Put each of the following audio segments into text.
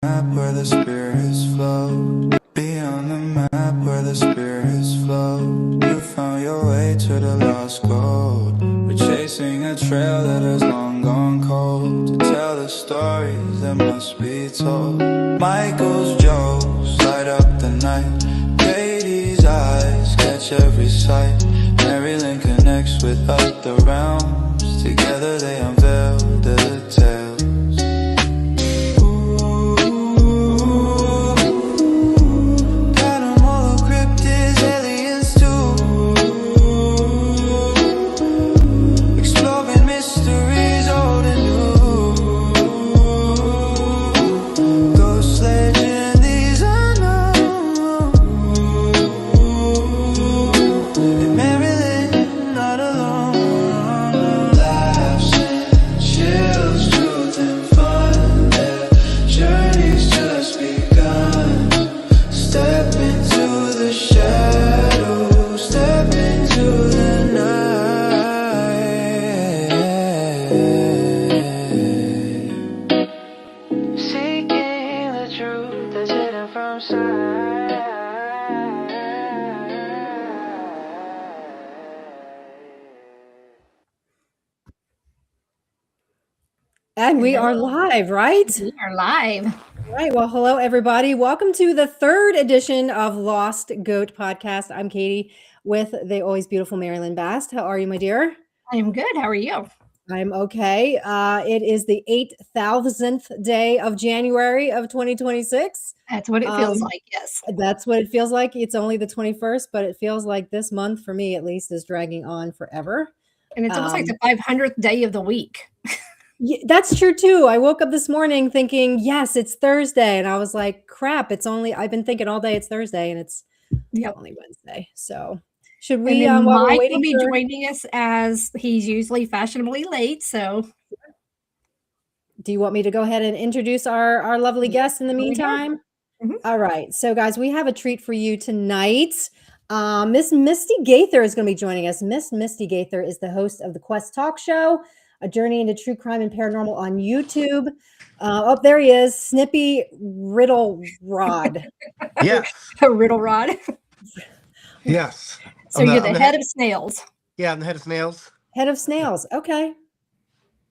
map where the spirits flow. Be on the map where the spirits flow. You found your way to the lost gold. We're chasing a trail that has long gone cold. To tell the stories that must be told. Michael's jokes light up the night. Brady's eyes catch every sight. MaryLynn connects with other realms. Together they unveil the tales. And we are live, right? We are live. Right. Well, hello, everybody. Welcome to the third edition of Lost Goat Podcast. I'm Katie with the always beautiful MaryLynn Bast. How are you, my dear? I am good. How are you? I'm okay. It is the 8,000th day of January of 2026. That's what it feels like, yes. That's what it feels like. It's only the 21st, but it feels like this month, for me at least, is dragging on forever. And it's almost like the 500th day of the week. Yeah, that's true too. I woke up this morning thinking, yes, it's Thursday. And I was like, crap, I've been thinking all day it's Thursday and it's only Wednesday. So should we, while Mike we're will be joining us as he's usually fashionably late. So do you want me to go ahead and introduce our lovely guest in the meantime? Mm-hmm. All right. So guys, we have a treat for you tonight. Miss Misti Gaither is going to be joining us. Miss Misti Gaither is the host of the Quest Talk Show, a journey into true crime and paranormal on YouTube. Oh, there he is, Snippy Riddle Rod. Yes. A Riddle Rod. Yes. So you're the head of snails. Yeah, I'm the head of snails. Head of snails. Okay.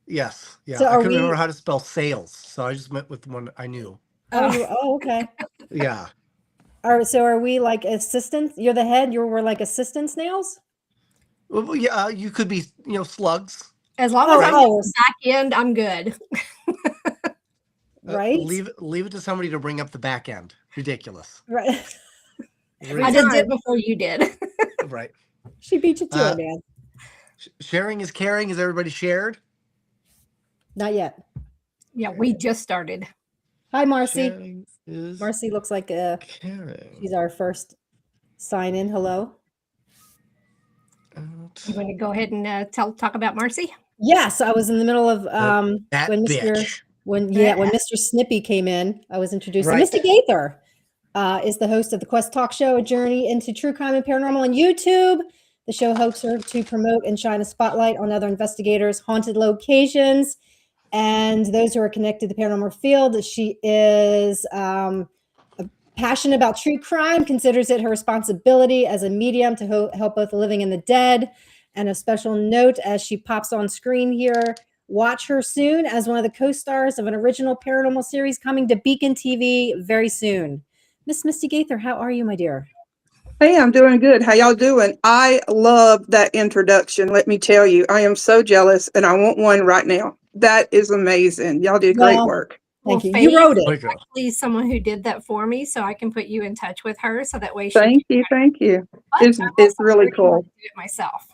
Yes. Yeah. So I couldn't remember how to spell sales, so I just went with the one I knew. Oh, okay. Yeah. So are we like assistants? You're the head. We're like assistant snails. Well, yeah, you could be, slugs. As long as I'm on the back end, I'm good. Right. Leave it to somebody to bring up the back end. Ridiculous. Right. I did it before you did. Right. She beat you to it, man. Sharing is caring. Is everybody shared? Not yet. Yeah, we just started. Hi, Marcy. Marcy looks like she's our first sign in. Hello. You want to go ahead and talk about Marcy? Yes, I was in the middle of when bitch. Mr. Snippy came in. I was introduced. Right. Misti Gaither is the host of the Quest Talk Show, a journey into true crime and paranormal on YouTube. The show hopes to promote and shine a spotlight on other investigators, haunted locations, and those who are connected to the paranormal field. She is passionate about true crime, considers it her responsibility as a medium to help both the living and the dead. And a special note, as she pops on screen here, watch her soon as one of the co-stars of an original paranormal series coming to Beacon TV very soon. Miss Misti Gaither, how are you, my dear? Hey, I'm doing good. How y'all doing? I love that introduction. Let me tell you, I am so jealous and I want one right now. That is amazing. Y'all did great work. Thank you. You wrote it. Actually, someone who did that for me, so I can put you in touch with her, so that way. Thank you. It's really cool. Do it myself.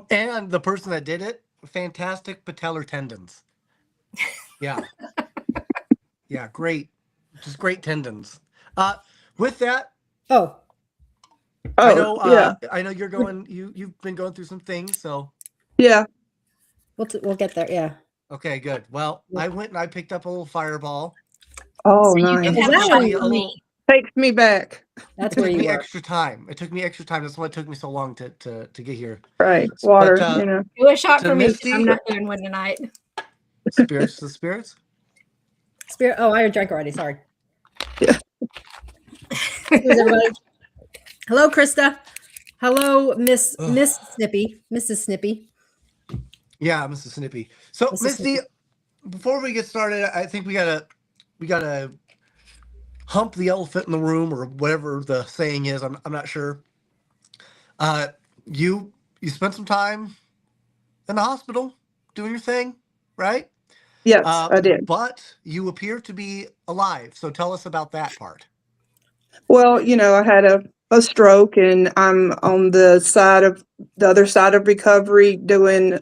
And the person that did it, fantastic patellar tendons. Yeah. Yeah, great. Just great tendons. With that. I know you're going. You've been going through some things, so. Yeah. We'll get there. Yeah. Okay, good. Well, I went and I picked up a little fireball. Oh, so nice. Takes me back. That's where you were. Extra time. It took me extra time. That's why it took me so long to get here. Right. Water, Do a shot for me. I'm not doing one tonight. The spirits. Spirit. Oh, I drank already. Sorry. Yeah. Cheers, everybody. Hello, Krista. Hello, Miss Snippy, Mrs. Snippy. Yeah, Mrs. Snippy. So, Mrs. Misty, Snippy. before we get started, I think we gotta hump the elephant in the room, or whatever the saying is. I'm not sure. Uh, you spent some time in the hospital doing your thing, right? Yes, I did. But you appear to be alive. So tell us about that part. Well, I had a stroke, and I'm on the other side of recovery, doing,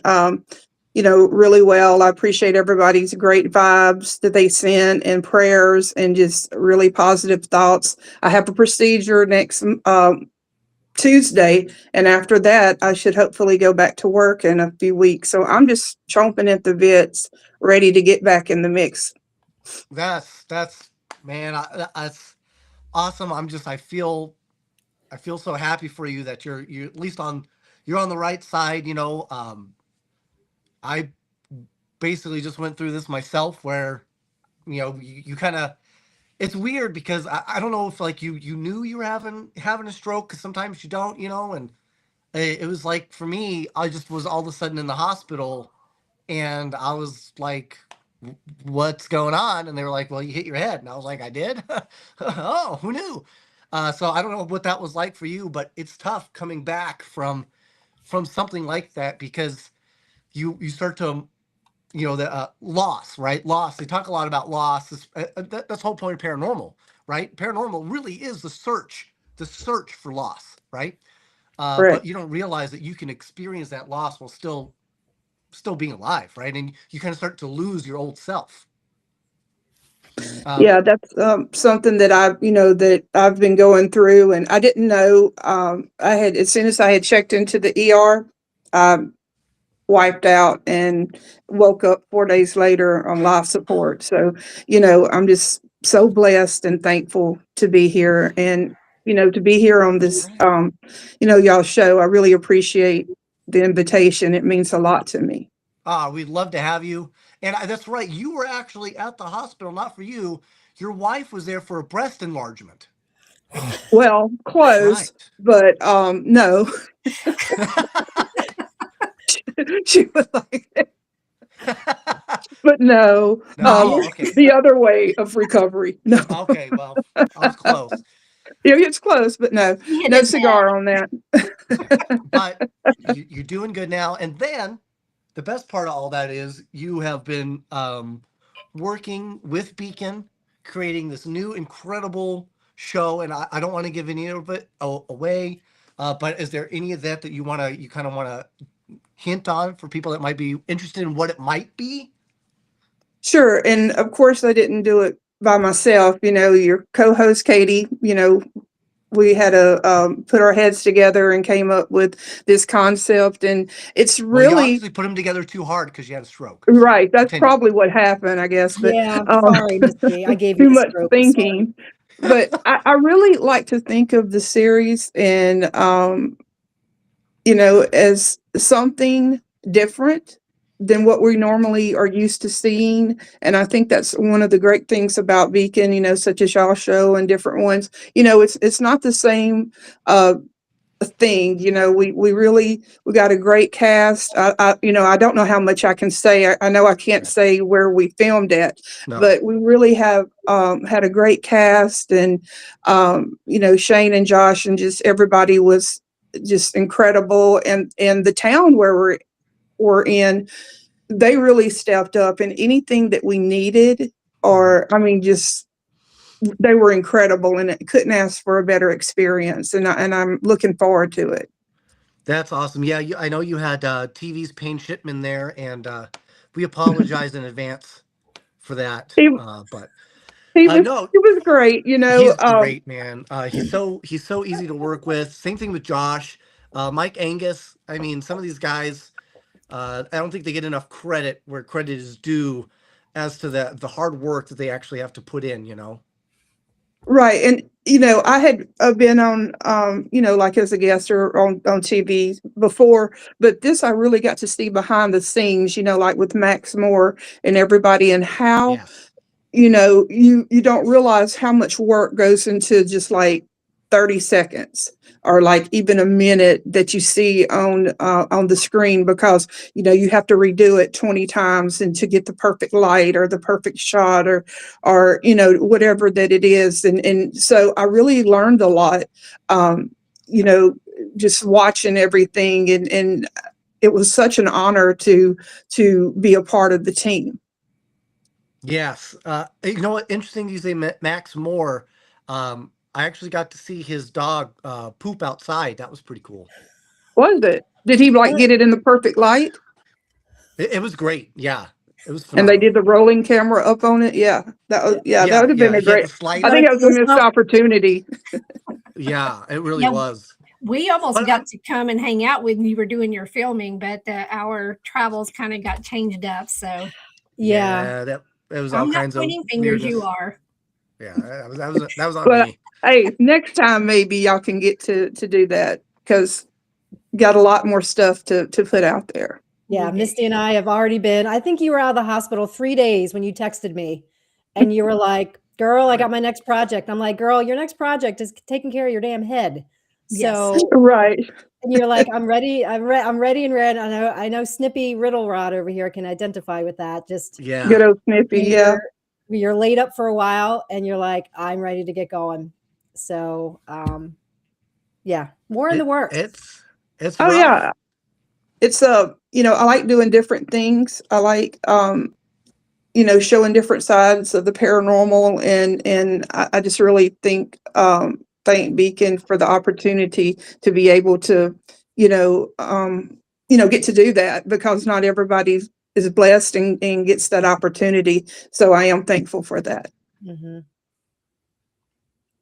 really well. I appreciate everybody's great vibes that they send, and prayers, and just really positive thoughts. I have a procedure next Tuesday, and after that, I should hopefully go back to work in a few weeks. So I'm just chomping at the bits, ready to get back in the mix. That's man, that's awesome. I feel so happy for you that you're at least you're on the right side. I basically just went through this myself, where you kind of, it's weird because I don't know if like you knew you were having a stroke, because sometimes you don't, and it was like, for me, I just was all of a sudden in the hospital, and I was like, what's going on? And they were like, well, you hit your head. And I was like, I did? Oh, who knew? So I don't know what that was like for you, but it's tough coming back from something like that, because you start to, the loss, right? Loss. They talk a lot about loss. That's the whole point of paranormal, right? Paranormal really is the search for loss, right? But you don't realize that you can experience that loss while still being alive, right? And you kind of start to lose your old self. Yeah, that's something that I've been going through, and I didn't know. As soon as I had checked into the ER, I wiped out and woke up 4 days later on life support. So, I'm just so blessed and thankful to be here, and to be here on this, y'all show. I really appreciate the invitation. It means a lot to me. We'd love to have you. And that's right. You were actually at the hospital, not for you. Your wife was there for a breast enlargement. Well, close, right. But no. She was like that. But no, okay. The other way of recovery. No. Okay, well, I was close. Yeah, it's close, but no cigar on that. But you're doing good now. And then the best part of all that is you have been working with Beacon, creating this new incredible show. And I don't want to give any of it away, but is there any of that you kind of want to hint on for people that might be interested in what it might be? Sure. And of course, I didn't do it by myself. Your co-host, Katie, we had to put our heads together and came up with this concept. And it's really, you obviously put them together too hard because you had a stroke. Right. That's probably what happened, I guess. But yeah, sorry, Misty. I gave you too much stroke. thinking. But I really like to think of the series and, as something different than what we normally are used to seeing. And I think that's one of the great things about Beacon, such as y'all show and different ones. It's not the same thing. We got a great cast. I don't know how much I can say. I know I can't say where we filmed at, but we really have had a great cast, and Shane and Josh and just everybody was just incredible, and the town where we're in, they really stepped up, and anything that we needed, or just they were incredible, and it couldn't ask for a better experience, and I'm looking forward to it. That's awesome. Yeah, I know you had TV's Payne Shipman there, and we apologize in advance for that. But he was great. He's great, man. He's so easy to work with. Same thing with Josh, Mike Angus. I mean, some of these guys, I don't think they get enough credit where credit is due, as to the hard work that they actually have to put in. Right. And, I had been on, like as a guest or on TV before, but this, I really got to see behind the scenes, like with Max Moore and everybody, and how, you don't realize how much work goes into just like 30 seconds or like even a minute that you see on the screen, because you have to redo it 20 times and to get the perfect light or the perfect shot or whatever that it is. And so I really learned a lot, you know just watching everything, and it was such an honor to be a part of the team. Yes. You know what? Interesting you say Max Moore. I actually got to see his dog poop outside. That was pretty cool. Was it? Did he like get it in the perfect light? It was great. Yeah. It was And they phenomenal. did the rolling camera up on it. Yeah, that would have been a He had great. the I slider. think that was a missed opportunity. Yeah, it really Yeah. was. We almost But got to come and hang out when you were doing your filming, but our travels kind of got changed up. So Yeah. that it was all I'm not kinds of pointing fingers. weirdness. You are. Yeah, that was on But me. hey, next time maybe y'all can get to do that, because got a lot more stuff to put out there. Yeah, Misty and I have already been. I think you were out of the hospital 3 days when you texted me, and you were like, "Girl, I got my next project." I'm like, "Girl, your next project is taking care of your damn head." Yes. So, Right. and you're like, "I'm ready. I'm ready and ready." I know Snippy Riddle Rod over here can identify with that. Just Yeah. Good old Snippy. Yeah. you're laid up for a while, and you're like, "I'm ready to get going." So, yeah, more in the works. It's Oh rough. yeah. It's I like doing different things. I like showing different sides of the paranormal, and I just really thank Beacon for the opportunity to be able to get to do that, because not everybody is blessed and gets that opportunity. So I am thankful for that. Mm-hmm.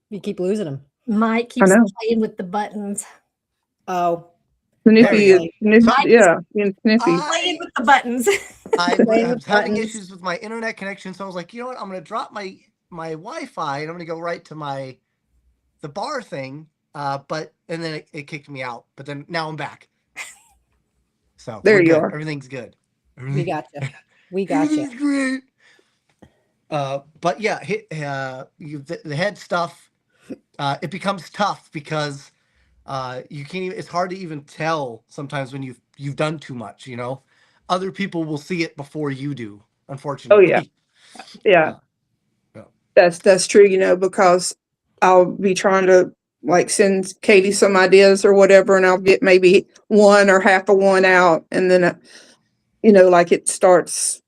You keep losing them. Mike I keeps know. playing with the buttons. Oh, Sniffy is Mike is Sniffy. playing with the buttons. I Playing with was having buttons. issues with my internet connection, so I was like, you know what? I'm gonna drop my Wi-Fi and I'm gonna go right to the bar thing. But and then it kicked me out. But then now I'm back. So There we're you good. are. Everything's good. We got you. We got you. Everything's great. But yeah, the head stuff. It becomes tough because you can't even. It's hard to even tell sometimes when you've done too much. Other people will see it before you do. Oh Unfortunately. yeah. Yeah. Yeah. That's true, because I'll be trying to like send Katie some ideas or whatever, and I'll get maybe one or half of one out, and then like it starts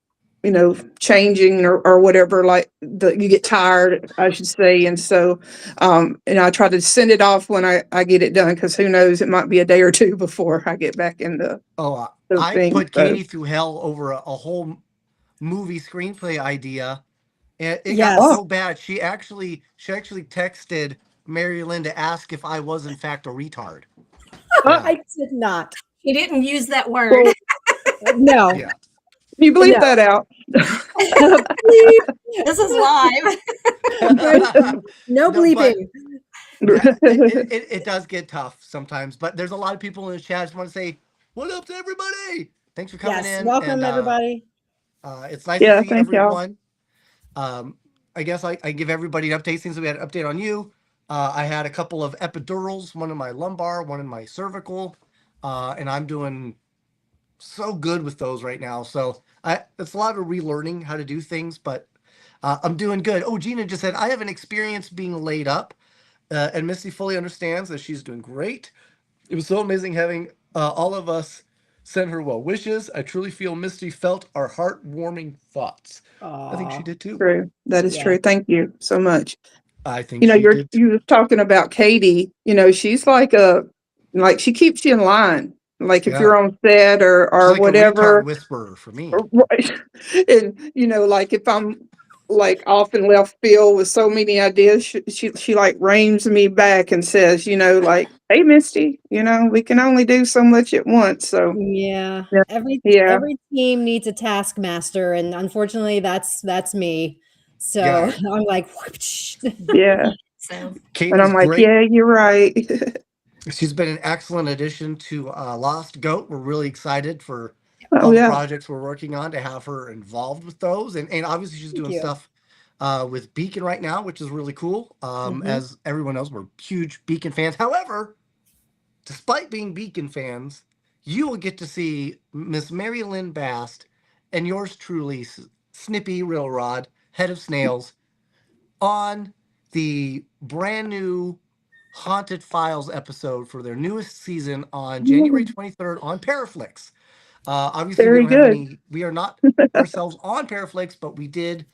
changing or whatever, like you get tired, I should say. And so and I try to send it off when I get it done, because who knows, it might be a day or two before I get back in the I thing. put Katie through hell over a whole movie screenplay idea, and it Yes. got so bad. She actually texted MaryLynn to ask if I was in fact a retard. Yeah. I did not. He didn't use that word. No. Yeah. You bleep No. that out. This is live. No No, bleeping. Yeah, it does get tough sometimes, but there's a lot of people in the chat. I just want to say, what up to everybody? Thanks for coming Yes. in. Welcome, and, everybody. It's nice Yeah, to see thank y'all. everyone. I guess I give everybody an update since we had an update on you. I had a couple of epidurals, one in my lumbar, one in my cervical, and I'm doing so good with those right now. So it's a lot of relearning how to do things, but I'm doing good. Oh, Gina just said, I have an experience being laid up, and Misty fully understands that she's doing great. It was so amazing having all of us send her well wishes. I truly feel Misty felt our heartwarming thoughts. I think she did too. True. That is true. Thank you so much. I think she did too. You were talking about Katie. She's like she keeps you in line. Like if Yeah. you're on set or She's like whatever. a retard whisperer for me. Right. And like if I'm like off in left field with so many ideas, she like reins me back and says, like, hey Misty, we can only do so much at once. So Yeah. yeah. Every team needs a taskmaster, and unfortunately that's me. So Yeah. I'm like, Yeah. So And Katie's I'm like, great. yeah, you're right. She's been an excellent addition to Lost Goat. We're really excited for Oh all the yeah. projects we're working on to have her involved with those. And obviously she's doing you. stuff with Beacon right now, which is really cool. Mhm. As everyone knows, we're huge Beacon fans. However, despite being Beacon fans, you will get to see Miss MaryLynn Bast and yours truly, Snippy Railrod, head of snails, on the brand new Haunted Files episode for their newest season on January 23rd on Paraflix. Obviously, we Very don't have good. any, we are not ourselves on Paraflix, but we did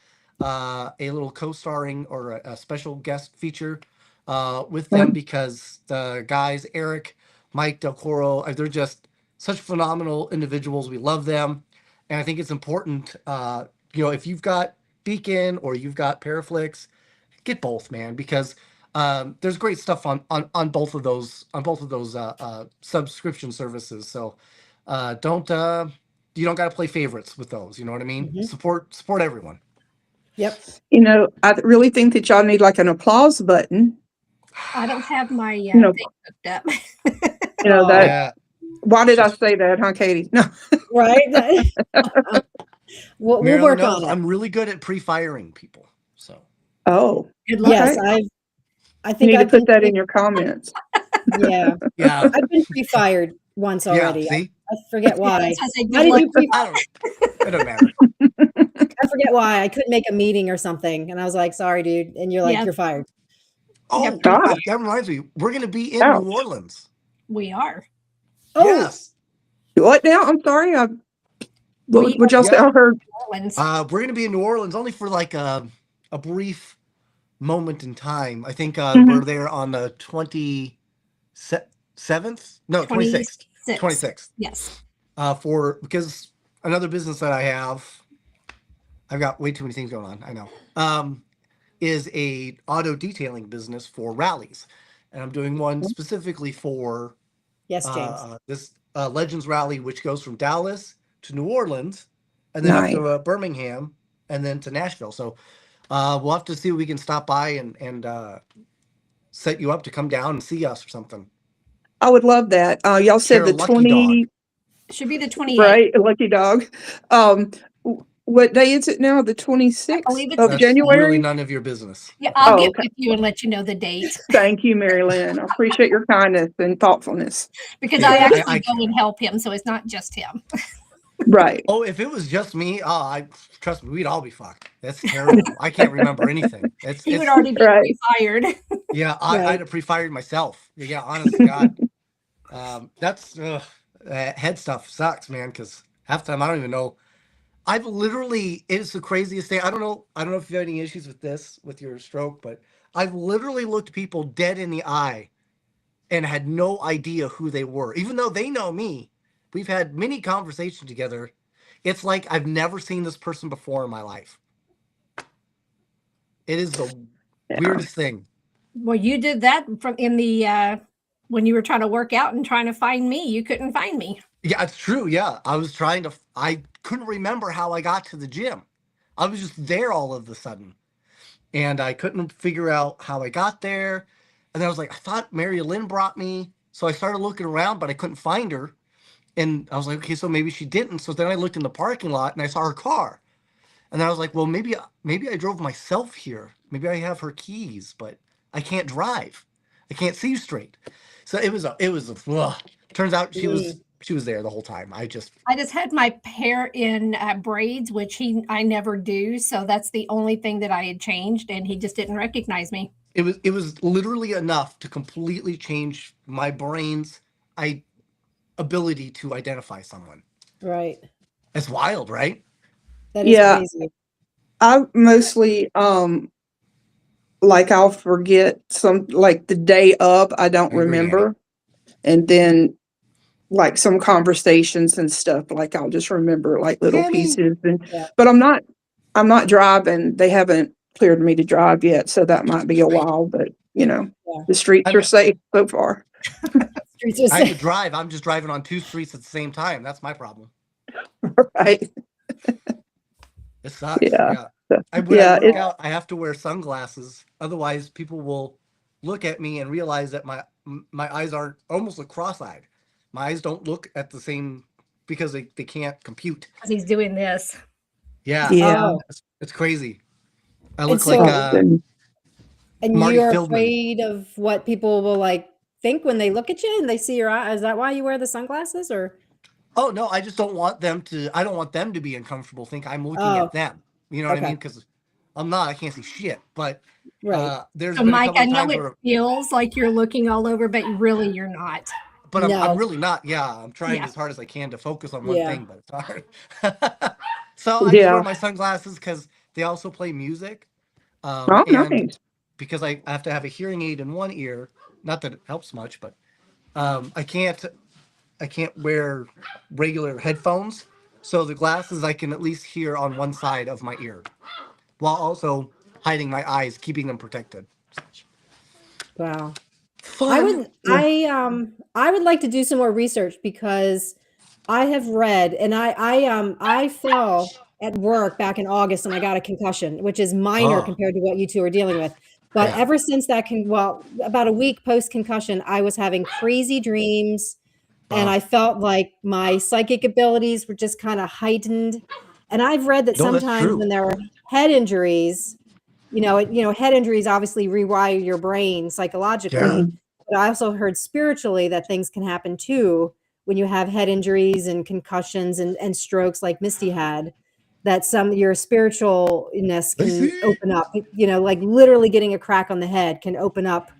a little co-starring or a special guest feature with them because the guys, Eric, Mike Del Coro, they're just such phenomenal individuals. We love them. And I think it's important, if you've got Beacon or you've got Paraflix, get both, man, because there's great stuff on both of those subscription services. So don't you don't got to play favorites with those. You know what I mean? Mhm. Support everyone. Yep. I really think that y'all need like an applause button. I don't have my No. thing hooked up. That. Yeah. Why did I say that, huh, Katie? No. Right. we'll MaryLynn work knows on it. I'm really good at pre-firing people. So Oh, Good luck. Yes, okay. I You think need to I've put been that in your comments. yeah. yeah, I've been pre-fired once yeah. already. See, I forget why. I say Why good did luck. you pre- I don't. It doesn't matter. I forget why. I couldn't make a meeting or something. And I was like, sorry, dude. And you're like, Yeah. you're fired. Oh, Yep. Gosh. that reminds me. We're going to be in Ouch. New Orleans. We are. Oh, Yes. What now? I'm sorry. We What y'all say? Yeah. I heard. Orleans. We're going to be in New Orleans only for like a brief moment in time. I think we're there on the 27th. No, 26th. 26th. Yes. Because another business that I have, I've got way too many things going on. I know. Is a auto detailing business for rallies, and I'm doing one specifically for yes, James. this Legends rally, which goes from Dallas to New Orleans, and then Nice. up to Birmingham, and then to Nashville. So we'll have to see if we can stop by and set you up to come down and see us or something. I would love that. Y'all said Share a the lucky dog. 20, Should be the 28th. right? A lucky dog. What day is it now? The I 26th believe it's of That's January? really none of your business. Yeah, I'll Oh, get okay. with you and let you know the date Thank you, MaryLynn. I appreciate your kindness and thoughtfulness. because Yeah, I I actually go can't. and help him, so it's not just him. Right. Oh, if it was just me, I trust me, we'd all be fucked. That's terrible. I can't remember anything. He would already be Right. fired. Yeah, Right. I'd have pre-fired myself. Yeah, honest to God. That's head stuff sucks, man. Because half the time I don't even know. I've literally, it's the craziest thing. I don't know if you have any issues with this with your stroke, but I've literally looked people dead in the eye and had no idea who they were, even though they know me. We've had many conversations together. It's like I've never seen this person before in my life. It is the weirdest thing. Well, you did that from in the when you were trying to work out and trying to find me. You couldn't find me. Yeah, it's true. Yeah. I couldn't remember how I got to the gym. I was just there all of a sudden. And I couldn't figure out how I got there. And then I was like, I thought MaryLynn brought me. So I started looking around, but I couldn't find her. And I was like, okay, so maybe she didn't. So then I looked in the parking lot and I saw her car. And then I was like, well, maybe I drove myself here. Maybe I have her keys, but I can't drive. I can't see straight. So it was ugh. Turns out she was there the whole time. I just had my hair in braids, which I never do. So that's the only thing that I had changed, and he just didn't recognize me. it was literally enough to completely change my brain's ability to identify someone. Right. It's wild, right? That is Yeah. crazy. I mostly, like I'll forget like the day of, I don't I agree, remember. And then like some conversations and stuff, like I'll just remember like little Annie. pieces. Yeah. But I'm not driving. They haven't cleared me to drive yet. So that might be a while, but Yeah. the streets are safe so far. Streets are I safe. could drive. I'm just driving on two streets at the same time. That's my problem. Right. It sucks. Yeah. When I Yeah, work out, I have to wear sunglasses. Otherwise, people will look at me and realize that my eyes are almost like cross-eyed. My eyes don't look at the same because they can't compute. Because he's doing this. Yeah. Yeah. Oh, It's crazy. I And look so, like and Marty you're Feldman. afraid of what people will like think when they look at you and they see your eye. Is that why you wear the sunglasses or? Oh no, I just don't want them to. I don't want them to be uncomfortable. Think I'm looking Oh, at them. You know what I okay. mean? Because I'm not. I can't see shit. But Right. there's So, been a Mike, couple I of know times it where, feels like you're looking all over, but really you're not. but I'm No. really not. Yeah, I'm trying Yeah. as hard as I can to focus on one Yeah. thing, but it's hard. So I just wear Yeah. my sunglasses because they also play music, Oh, and nice. because I have to have a hearing aid in one ear. Not that it helps much, but I can't wear regular headphones. So the glasses I can at least hear on one side of my ear, while also hiding my eyes, keeping them protected. Wow. Fun. I would like to do some more research because I have read and I fell at work back in August and I got a concussion, which is minor Oh, compared to what you two are dealing with. But yeah. ever since about a week post concussion, I was having crazy dreams and Oh, I felt like my psychic abilities were just kind of heightened. And I've read that no, that's sometimes true. when there are head injuries, head injuries obviously rewire your brain Yeah. psychologically. Mhm. But I also heard spiritually that things can happen too when you have head injuries and concussions and strokes like Misty had, that some your spiritualness can Lacey. open up, like literally getting a crack on the head can open up,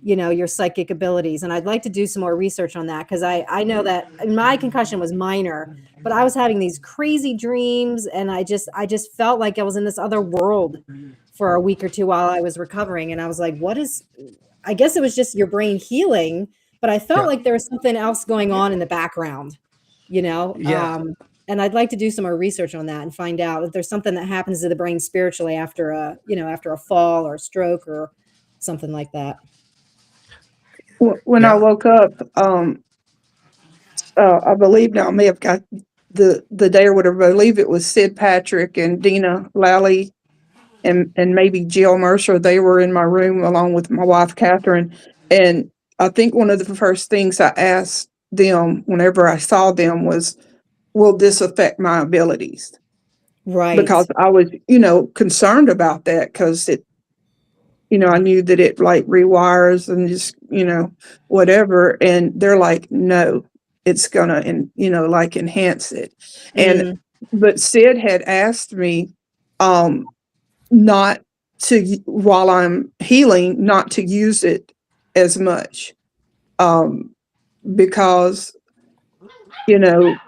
your psychic abilities. And I'd like to do some more research on that because I know that my concussion was minor, but I was having these crazy dreams and I just felt like I was in this other world for a week or two while I was recovering. And I was like, I guess it was just your brain healing, but I felt Yeah. like there was something else going on in the background, you know? Yeah. And I'd like to do some more research on that and find out if there's something that happens to the brain spiritually after after a fall or a stroke or something like that. When I Yeah. woke up, I believe now I may have got the day or whatever. I believe it was Sid Patrick and Dina Lally and maybe Jill Mercer. They were in my room along with my wife Catherine, and I think one of the first things I asked them whenever I saw them was, "Will this affect my abilities?" Right. Because I was, concerned about that because I knew that it like rewires and just, whatever. And they're like, no, it's gonna, and like enhance it. And, Mm, but Sid had asked me, um, not while I'm healing, not to use it as much. Um, because, you know,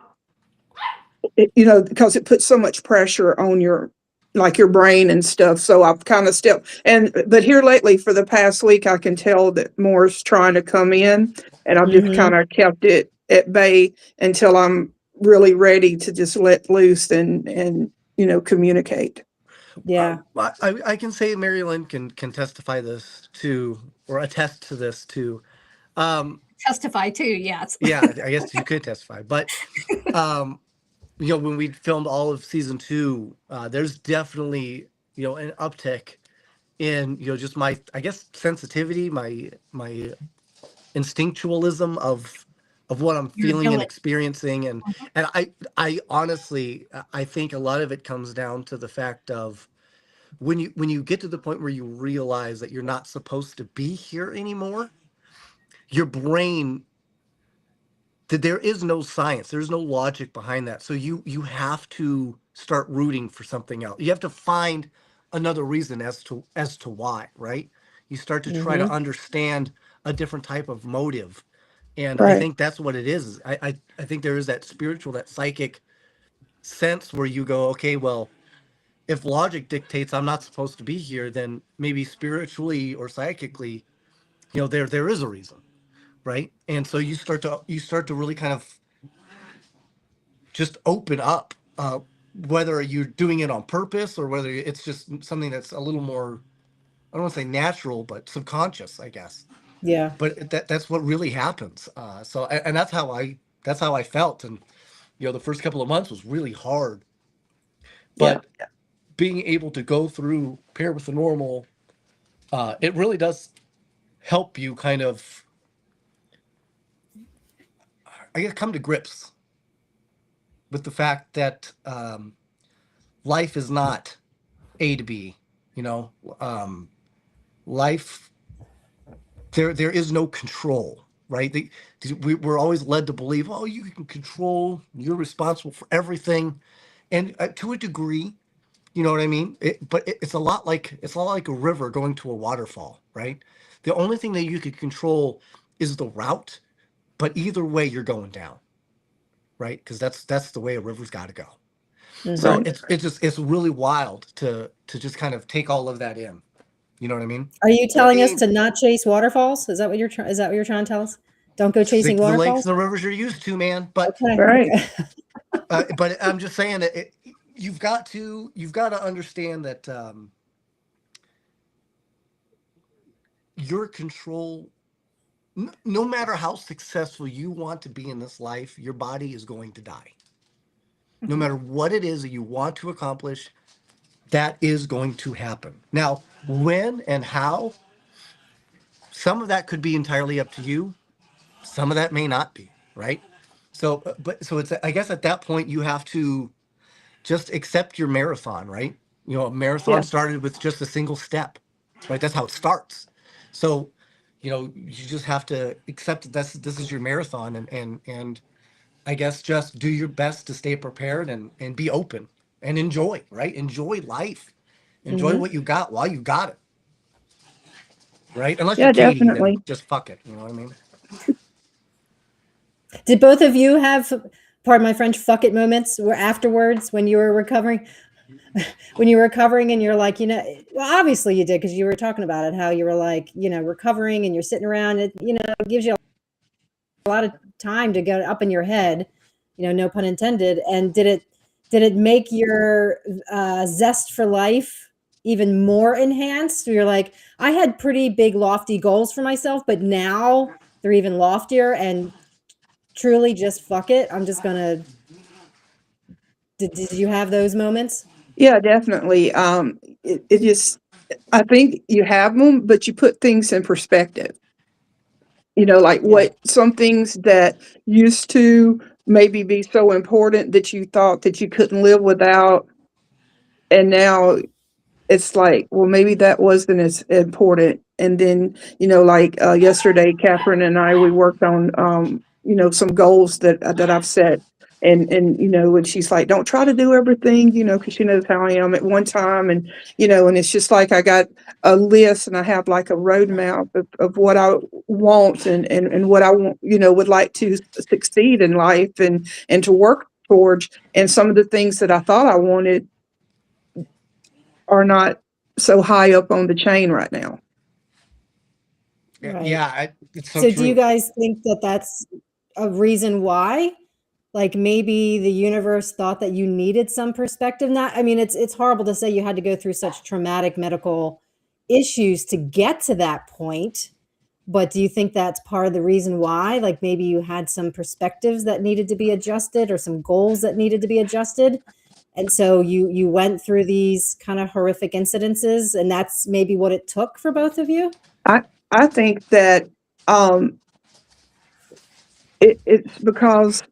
because it puts so much pressure on your brain and stuff. So I've kind of but here lately for the past week, I can tell that more's trying to come in, and I've just mhm. kind of kept it at bay until I'm really ready to just let loose and communicate. Yeah. I can say MaryLynn can testify this to or attest to this too. Um, Testify too, yes. yeah, I guess you could testify, but um, when we filmed all of season 2, there's definitely an uptick in just my, I guess, sensitivity, my instinctualism of what I'm Your feeling and ability. experiencing, and I honestly I think a lot of it comes down to the fact of when you get to the point where you realize that you're not supposed to be here anymore, your brain, that there is no science, there's no logic behind that, so you have to start rooting for something else. You have to find another reason as to why, right? You start to try to Mhm. understand a different type of motive, and I Right. think that's what it is. I think there is that spiritual, that psychic sense where you go, okay, well, if logic dictates I'm not supposed to be here, then maybe spiritually or psychically, there is a reason, right? And so you start to really kind of just open up, whether you're doing it on purpose or whether it's just something that's a little more, I don't want to say natural, but subconscious, I guess. Yeah. But that's what really happens. So and that's how I felt, and the first couple of months was really hard, Yeah. but being able to go through Pair with the Normal, it really does help you kind of, I guess, come to grips with the fact that life is not A to B. You know, life, there is no control, right? We're always led to believe, oh, you can control, you're responsible for everything. And to a degree, you know what I mean? But it's a lot like a river going to a waterfall, right? The only thing that you could control is the route, but either way you're going down, right? Because that's the way a river's got to go. So Right. it's really wild to just kind of take all of that in. You know what I mean? Are you I telling us mean, to not chase waterfalls? Is that what is that what you're trying to tell us? Don't go chasing stick to the lakes waterfalls? and the rivers you're used to, man. But Okay. Right. but I'm just saying that you've got to understand that your control. No matter how successful you want to be in this life, your body is going to die. No matter what it is that you want to accomplish, that is going to happen. Now, when and how, some of that could be entirely up to you. Some of that may not be, right? So, so it's, I guess at that point you have to just accept your marathon, right? You know, a marathon Yeah. started with just a single step, right? That's how it starts. So, you know, you just have to accept that this is your marathon, and I guess just do your best to stay prepared and be open and enjoy, right? Enjoy life. Enjoy Mhm. what you got while you got it, right? Unless you're Yeah, Katie, then definitely. just fuck it. You know what I mean? Did both of you have, pardon my French, fuck it moments where afterwards when you were recovering? When you were recovering and you're like, well, obviously you did because you were talking about it, how you were like, recovering and you're sitting around, it gives you a lot of time to go up in your head, no pun intended. And did it make your zest for life even more enhanced? You're like, I had pretty big lofty goals for myself, but now they're even loftier and truly just fuck it. I'm just gonna. Did you have those moments? Yeah, definitely. It just, I think you have them, but you put things in perspective. Like Yeah. what some things that used to maybe be so important that you thought that you couldn't live without, and now it's like, well, maybe that wasn't as important. And then, like yesterday, Catherine and I, we worked on, some goals that I've set. And she's like, don't try to do everything, because she knows how I am at one time. And it's just like I got a list and I have like a roadmap of what I want and what I want, would like to succeed in life and to work towards. And some of the things that I thought I wanted are not so high up on the chain right now. Yeah, Right. yeah, it's so So do you true. guys think that that's a reason why? Like maybe the universe thought that you needed some perspective. Not, I mean, it's horrible to say you had to go through such traumatic medical issues to get to that point. But do you think that's part of the reason why? Like maybe you had some perspectives that needed to be adjusted or some goals that needed to be adjusted. And so you went through these kind of horrific incidences, and that's maybe what it took for both of you? I I think that um, it's because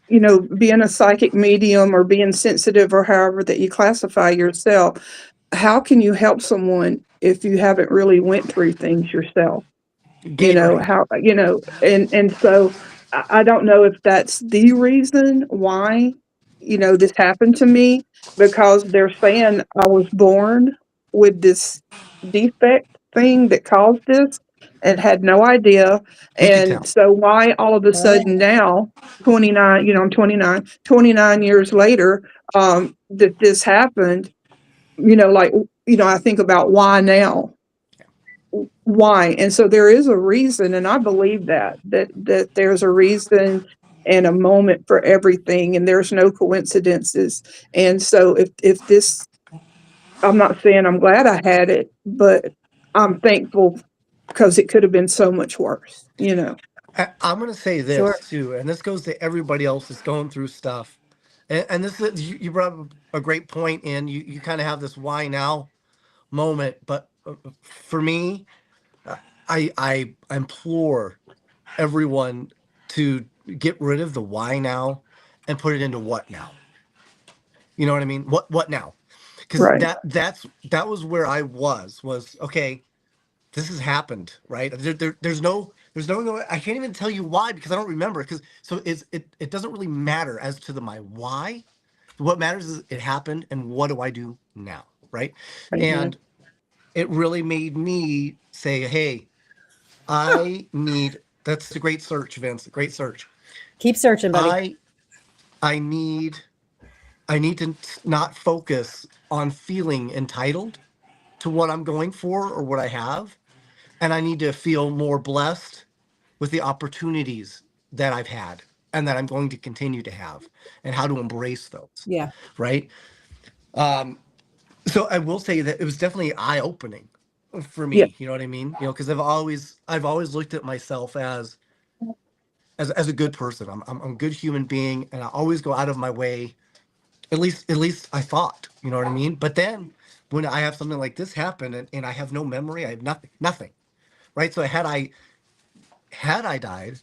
being a psychic medium or being sensitive or however that you classify yourself, how can you help someone if you haven't really went through things yourself? Gatorade. How and so I don't know if that's the reason why this happened to me, because they're saying I was born with this defect thing that caused this and had no idea. We could And tell. so why all of a sudden now, 29, I'm 29 years later, that this happened, like, I think about why now, why. And so there is a reason, and I believe that there's a reason and a moment for everything, and there's no coincidences. And so if this, I'm not saying I'm glad I had it, but I'm thankful because it could have been so much worse. I'm going to say Sure. this too, and this goes to everybody else that's going through stuff. And this is, you brought up a great point, and you kind of have this why now moment. But for me, I implore everyone to get rid of the why now and put it into what now. You know what I mean? What now? because Right. that was where I was okay. This has happened, right? There's no, I can't even tell you why because I don't remember. Because so it doesn't really matter as to my why. What matters is it happened, and what do I do now, right? And it really made me say, hey, I need. That's a great search, Vince. A great search. Keep searching, buddy. I need to not focus on feeling entitled to what I'm going for or what I have. And I need to feel more blessed with the opportunities that I've had and that I'm going to continue to have and how to embrace those. Yeah. Right. So I will say that it was definitely eye-opening for Yeah. me. You know what I mean? You know, because I've always looked at myself as a good person. I'm a good human being, and I always go out of my way. At least I thought. You know what I mean? But then when I have something like this happen and I have no memory, I have nothing. Right? So had I died,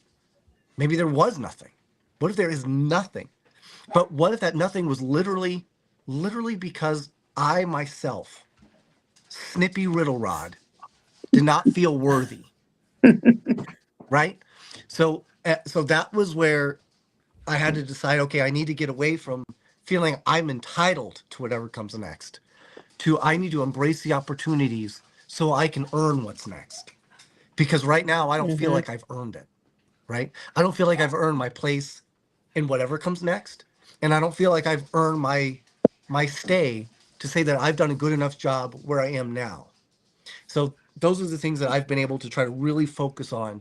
maybe there was nothing. What if there is nothing? But what if that nothing was literally because I myself, Snippy Riddlerod, did not feel worthy, right? So that was where I had to decide, okay, I need to get away from feeling I'm entitled to whatever comes next, to I need to embrace the opportunities so I can earn what's next. Because right now I don't feel like I've earned it, right? I don't feel like I've earned my place in whatever comes next. And I don't feel like I've earned my stay to say that I've done a good enough job where I am now. So those are the things that I've been able to try to really focus on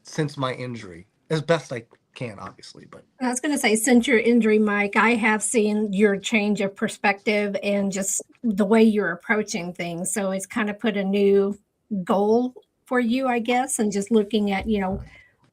since my injury, as best I can, obviously. But I was going to say, since your injury, Mike, I have seen your change of perspective and just the way you're approaching things. So it's kind of put a new goal for you, I guess, and just looking at,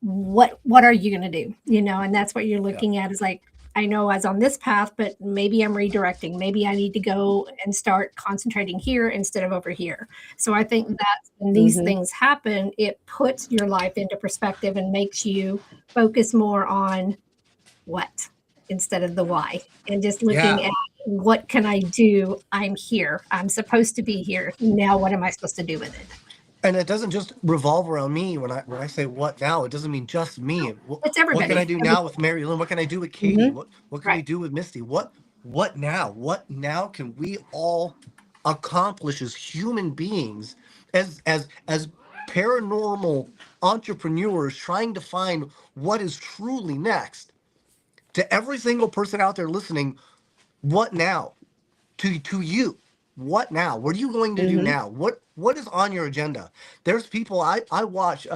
what are you going to do, and that's what you're looking at is like, I know I was on this path, but maybe I'm redirecting. Maybe I need to go and start concentrating here instead of over here. So I think that when these things happen, it puts your life into perspective and makes you focus more on what instead of the why, and just looking at what can I do? I'm here. I'm supposed to be here. Now, what am I supposed to do with it? and it doesn't just revolve around me. When I say what now, it doesn't mean just me. It's everybody. What can I do now with MaryLynn? What can I do with Katie? What can we do with Misty? What now? What now can we all accomplish as human beings, as paranormal entrepreneurs trying to find what is truly next? To every single person out there listening, what now? To you, what now? What are you going to do now? What is on your agenda? There's people I watch,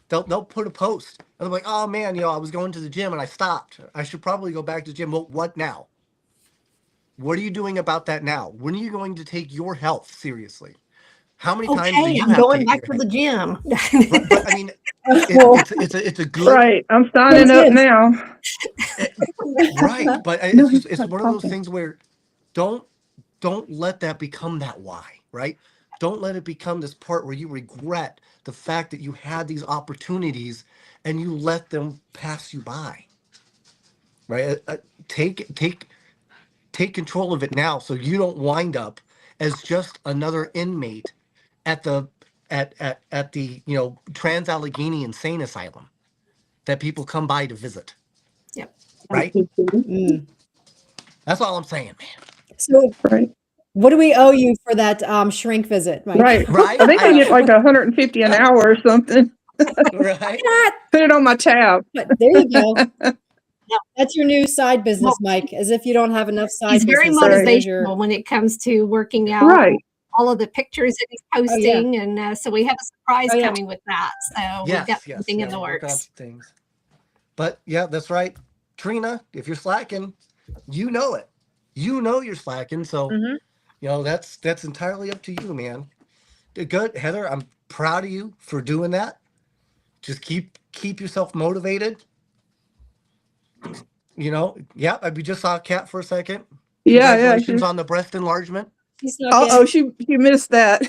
they'll put a post and they're like, oh man, I was going to the gym and I stopped. I should probably go back to the gym. Well, what now? What are you doing about that now? When are you going to take your health seriously? How many times do you I'm have going to back to the gym. but I mean, it's a good Right. I'm signing up now. right. But it's one of those things where don't let that become that why, right? Don't let it become this part where you regret the fact that you had these opportunities and you let them pass you by, right? Take control of it now so you don't wind up as just another inmate at the Trans Allegheny Insane Asylum that people come by to visit. Yep. Right? That's all I'm saying, man. So what do we owe you for that shrink visit, Mike? Right. I think I get like 150 an hour or something. Right. Put it on my tab. But there you go. That's your new side business, Mike. As if you don't have enough side He's very businesses. motivational when it comes to working out all of the pictures that he's posting. And so we have a surprise coming with that. So we've got something in the works. Things. But yeah, that's right. Trina, if you're slacking, you know it. You know you're slacking. So, that's entirely up to you, man. Good. Heather, I'm proud of you for doing that. Just keep yourself motivated. We just saw a cat for a second. Congratulations on the breast enlargement. She missed that.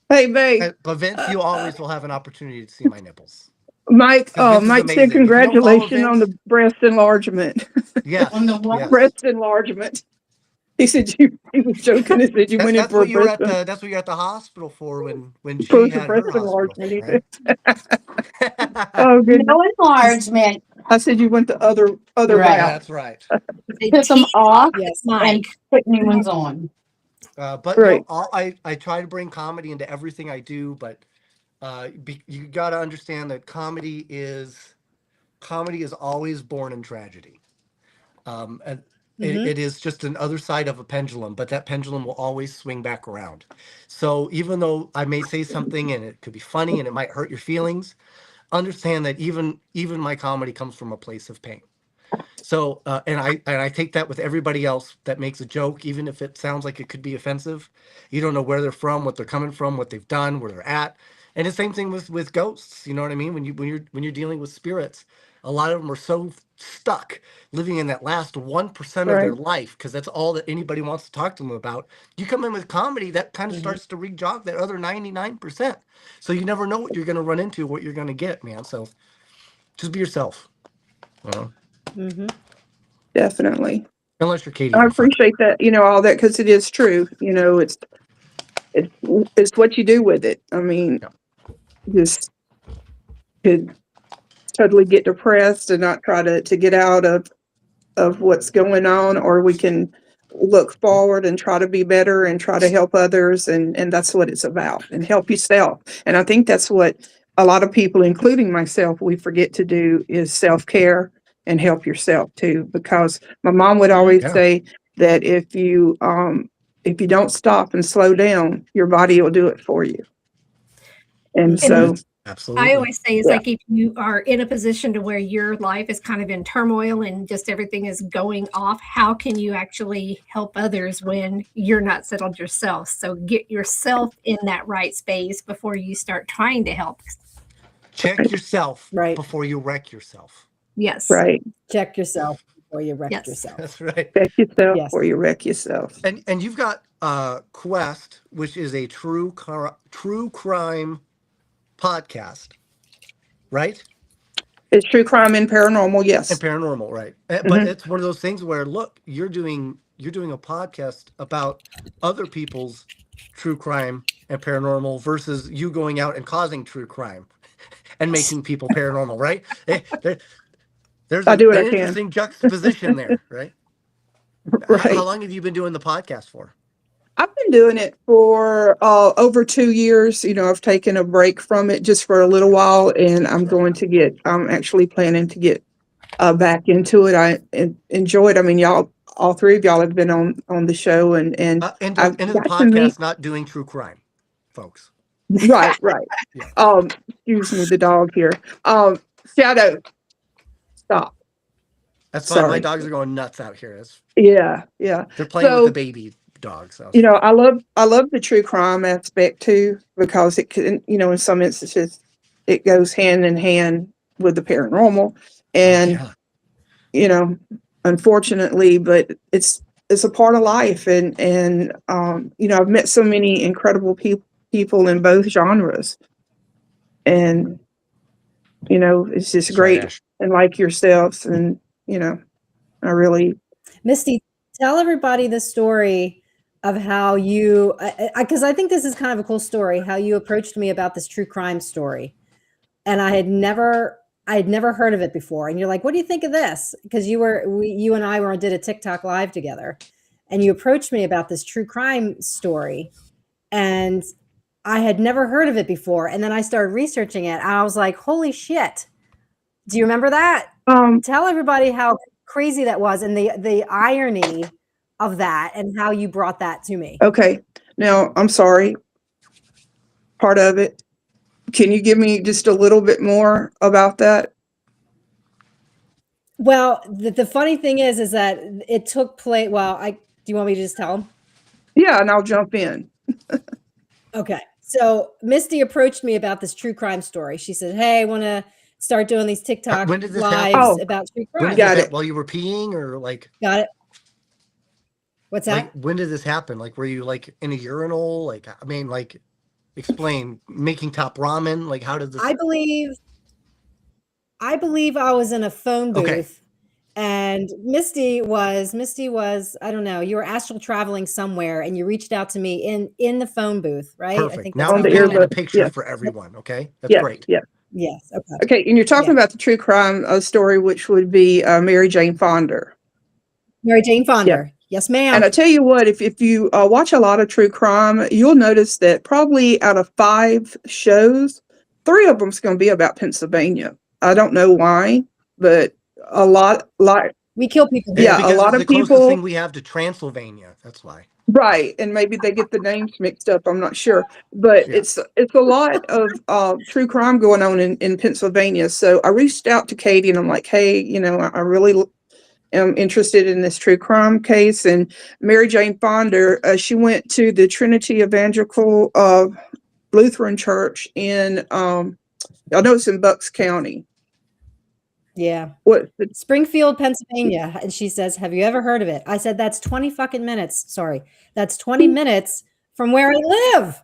Hey, babe. But Vince, you always will have an opportunity to see my nipples. Mike, 'Cause Vince is Mike said amazing. If you don't follow congratulations on Vince, the breast enlargement. yes, On the what? yes. Breast enlargement. He said he was joking. He said you went in That's for a what you were breast, at the that's what you're at the hospital for when she for the had breast her hospital enlargement. thing, He right? said, oh goodness. No enlargement. I said you went the other Right. route. That's right. They Took them tease off Yes. Mike. and put new ones on. But Right. no, I try to bring comedy into everything I do, but you got to understand that comedy is always born in tragedy. And it is just an other side of a pendulum, but that pendulum will always swing back around. So even though I may say something and it could be funny and it might hurt your feelings, understand that even my comedy comes from a place of pain. So and I take that with everybody else that makes a joke, even if it sounds like it could be offensive. You don't know where they're from, what they're coming from, what they've done, where they're at. And the same thing with ghosts. You know what I mean? When you're dealing with spirits, a lot of them are so stuck living in that last 1% of their Right. life because that's all that anybody wants to talk to them about. You come in with comedy, that kind of starts to re-jog that other 99%. So you never know what you're going to run into, what you're going to get, man. So just be yourself. You know? Mm-hmm. Definitely. Unless you're Katie I McFly. appreciate that, all that, because it is true. It's what you do with it. I mean, Yeah. just could totally get depressed and not try to get out of what's going on, or we can look forward and try to be better and try to help others, and that's what it's about, and help yourself. And I think that's what a lot of people, including myself, we forget to do, is self-care and help yourself too, because my mom would always Yeah. say that if you don't stop and slow down, your body will do it for you. And so Absolutely. I always say it's Yeah. like if you are in a position to where your life is kind of in turmoil and just everything is going off, how can you actually help others when you're not settled yourself? So get yourself in that right space before you start trying to help. Check yourself Right. before you wreck yourself. Yes. right, Check yourself before you wreck Yes. yourself. That's right. check yourself Yes. before you wreck yourself. And you've got Quest, which is a true crime podcast, right? It's true crime and paranormal, And yes. paranormal, right? But Mhm. it's one of those things where, look, you're doing a podcast about other people's true crime and paranormal versus you going out and causing true crime and making people paranormal, right? There's I an do what I can. interesting juxtaposition there, right? Right. How long have you been doing the podcast for? I've been doing it for over 2 years. I've taken a break from it just for a little while, and I'm actually planning to get back into it. I enjoy it. I mean, y'all, all three of y'all have been on the show, and Into I've the got to meet. podcast, not doing true crime, folks. Right, right. Yeah. Excuse me, the dog here. Shadow, stop. That's fine. My Sorry. dogs are going nuts out here. Yeah. They're playing with So, the baby dog. So I love the true crime aspect too, because it can, in some instances, it goes hand in hand with the paranormal, and yeah. unfortunately, but it's a part of life, and I've met so many incredible people in both genres, and it's just That's right, great, Ash. and like yourselves, and I really. Misty, tell everybody the story of how you, because I think this is kind of a cool story, how you approached me about this true crime story. And I had never heard of it before. And you're like, what do you think of this? Because you and I did a TikTok live together, and you approached me about this true crime story. And I had never heard of it before. And then I started researching it, and I was like, holy shit. Do you remember that? Tell everybody how crazy that was, and the irony of that, and how you brought that to me. Okay. Now, I'm sorry. Part of it. Can you give me just a little bit more about that? Well, the funny thing is that it took place. Well, do you want me to just tell them? Yeah, and I'll jump in. Okay. So Misty approached me about this true crime story. She said, hey, I want to start doing these TikTok When did this lives happen? about true When crime. did Got this it. while you were peeing or like? Got it. What's that? Like, when did this happen? Like, were you like in a urinal? Like, I mean, like, explain making top ramen. Like, how did this? I believe I believe I was in a phone booth. Okay. And Misty was, I don't know, you were astral traveling somewhere and you reached out to me in the phone booth, right? I Perfect. think Now On that's the how painting it a earbud. picture Yeah. for everyone. Okay. That's Yeah. great. Yeah. Yes. Okay. Okay. And you're talking Yeah. about the true crime story, which would be Mary Jane Fonda. Mary Jane Fonda. Yes, ma'am. And I tell you what, if you watch a lot of true crime, you'll notice that probably out of 5 shows, 3 of them's going to be about Pennsylvania. I don't know why, but a lot. We kill people. It's here. Yeah, a because lot it's of the closest people. thing we have to Transylvania. That's why. Right, and maybe they get the names mixed up. I'm not sure, but Yeah. it's a lot of true crime going on in Pennsylvania. So I reached out to Katie, and I'm like, hey, I really am interested in this true crime case. And Mary Jane Fonda, she went to the Trinity Evangelical Lutheran Church in I know it's in Bucks County. Yeah. What? Springfield, Pennsylvania. And she says, have you ever heard of it? I said, that's 20 fucking minutes. Sorry. That's 20 minutes from where I live.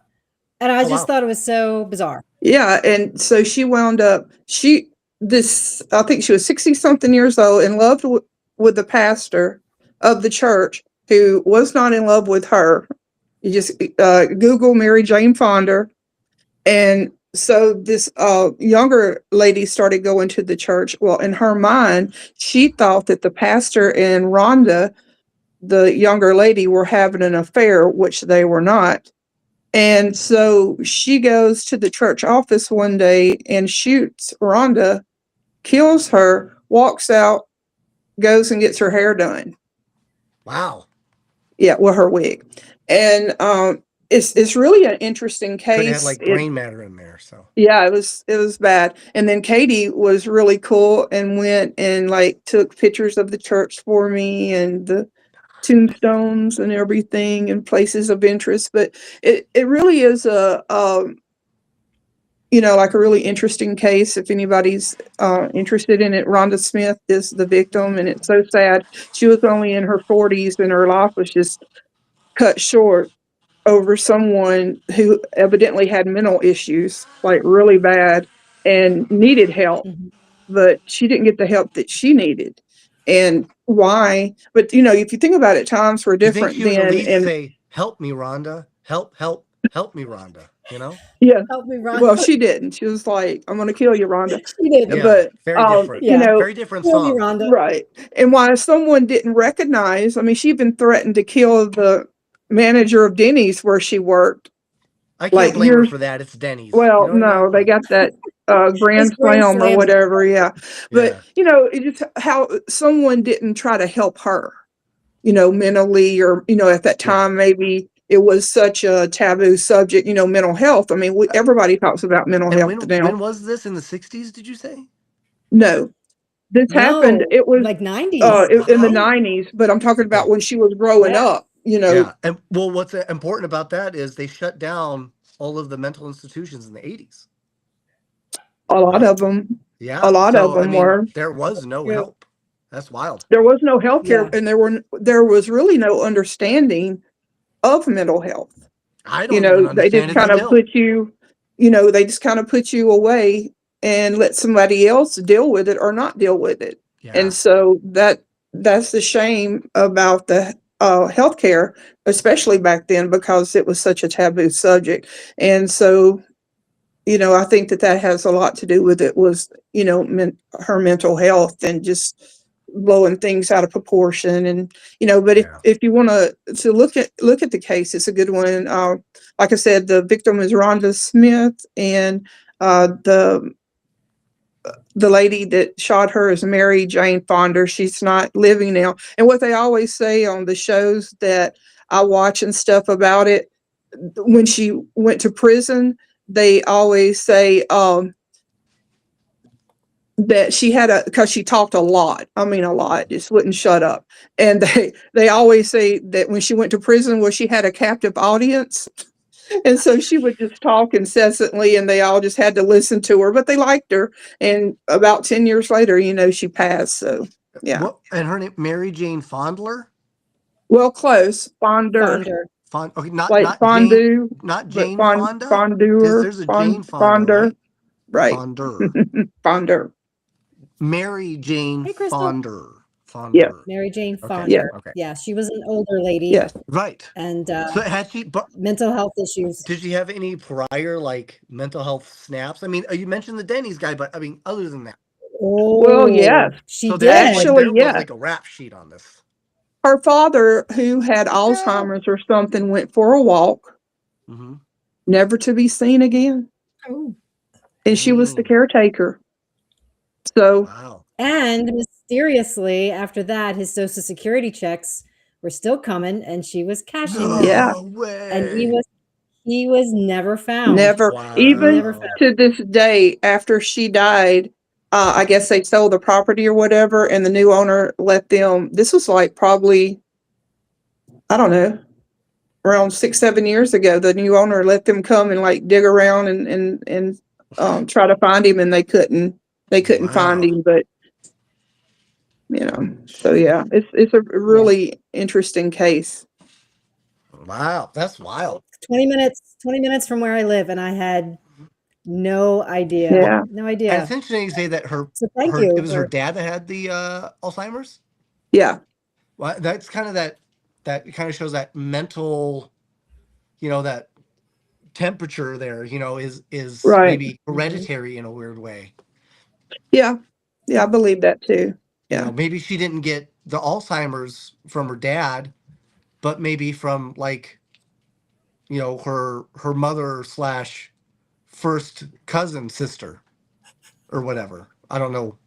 And I just thought it was so bizarre. Yeah. And so she wound up, I think she was 60 something years old, in love with the pastor of the church, who was not in love with her. You just Google Mary Jane Fonda. And so this younger lady started going to the church. Well, in her mind, she thought that the pastor and Rhonda, the younger lady, were having an affair, which they were not. And so she goes to the church office one day and shoots Rhonda, kills her, walks out, goes and gets her hair done. Wow. Yeah, with her wig. And it's really an interesting case. Could have had like brain matter in there. So yeah, it was bad. And then Katie was really cool and went and like took pictures of the church for me and the tombstones and everything and places of interest. But it really is like a really interesting case. If anybody's interested in it, Rhonda Smith is the victim, and it's so sad. She was only in her 40s and her life was just cut short over someone who evidently had mental issues, like really bad, and needed help, but she didn't get the help that she needed. And why? But if you think about it, times were do you think different she would at then. least And say, help me, Rhonda? Help me, Rhonda, yeah, Help me, Ron. well, she didn't. She was like, I'm going to kill you, Rhonda. She did. Yeah, But, very different. Very different Kill me, song. Rhonda. right. And why someone didn't recognize, I mean, she even threatened to kill the manager of Denny's where she worked. I can't like blame her years. for that. It's Denny's. Well, You know what I no, mean? they Like, got that Grand It's Grand Slam or Slam. whatever. Yeah. But, yeah. it's just how someone didn't try to help her, mentally, or, at that time, maybe it was such a taboo subject, mental health. I mean, everybody talks about mental And health now. when was this, in the 60s, did you say? No, this happened. It was like 90s. in the 90s, but I'm talking about when she was growing up, Yeah. And well, what's important about that is they shut down all of the mental institutions in the 80s. a lot of them. Yeah. A lot of So, them were. there was no help. That's wild. There was no health care, Yeah. and there was really no understanding of mental health. I don't even They understand just it kind of still. put you, they just kind of put you away and let somebody else deal with it or not deal with it. Yeah. And so that's the shame about the healthcare, especially back then, because it was such a taboo subject. And so, I think that has a lot to do with it, was, her mental health and just blowing things out of proportion. And, but if you want to look at the case, it's a good one. Like I said, the victim is Rhonda Smith, and the lady that shot her is Mary Jane Fonda. She's not living now. And what they always say on the shows that I watch and stuff about it, when she went to prison, they always say that she had because she talked a lot. I mean, a lot, just wouldn't shut up. And they always say that when she went to prison, well, she had a captive audience. And so she would just talk incessantly, and they all just had to listen to her, but they liked her. And about 10 years later, she passed. So, yeah. And her name, Mary Jane Fondler? Well, close. Fonder. Okay, like not fondue, Jane, not Jane Fonda? Fondue. There's a Jane Fonda, Fonder. right? Right. Fonder. Fonder. Mary Jane Hey, Crystal. Fonder. Yeah. Mary Jane Okay, Fonder. okay. Yeah, she was an older lady. Yes. Right. And So had she, but mental health issues. did she have any prior like mental health snaps? I mean, you mentioned the Denny's guy, but I mean, other than that, Oh, Well, yes. she so did. Actually, there was yes. like a rap sheet on this. Her father, who had Alzheimer's or something, went for a walk, Mm-hmm. never to be seen again. Oh, And she was the caretaker. So, Wow. And mysteriously, after that, his Social Security checks were still coming, and she was cashing them. yeah, No way. And he was never found. never, Wow. even Never found. to this day, after she died, I guess they sold the property or whatever, and the new owner let them, this was like probably, I don't know, around 6-7 years ago, the new owner let them come and like dig around and try to find him, and they couldn't Wow. find him. But so yeah, it's a really interesting case. Wow, that's wild. 20 minutes from where I live, and I had no idea. Yeah. No And idea. it's interesting you say that So thank you. it was her dad that had the Alzheimer's. Yeah. Well, that's kind of that kind of shows that mental, that temperature there, is Right. maybe hereditary in a weird way. Yeah. Yeah, I believe that too. Yeah. Maybe she didn't get the Alzheimer's from her dad, but maybe from like, her mother / first cousin sister or whatever. I don't know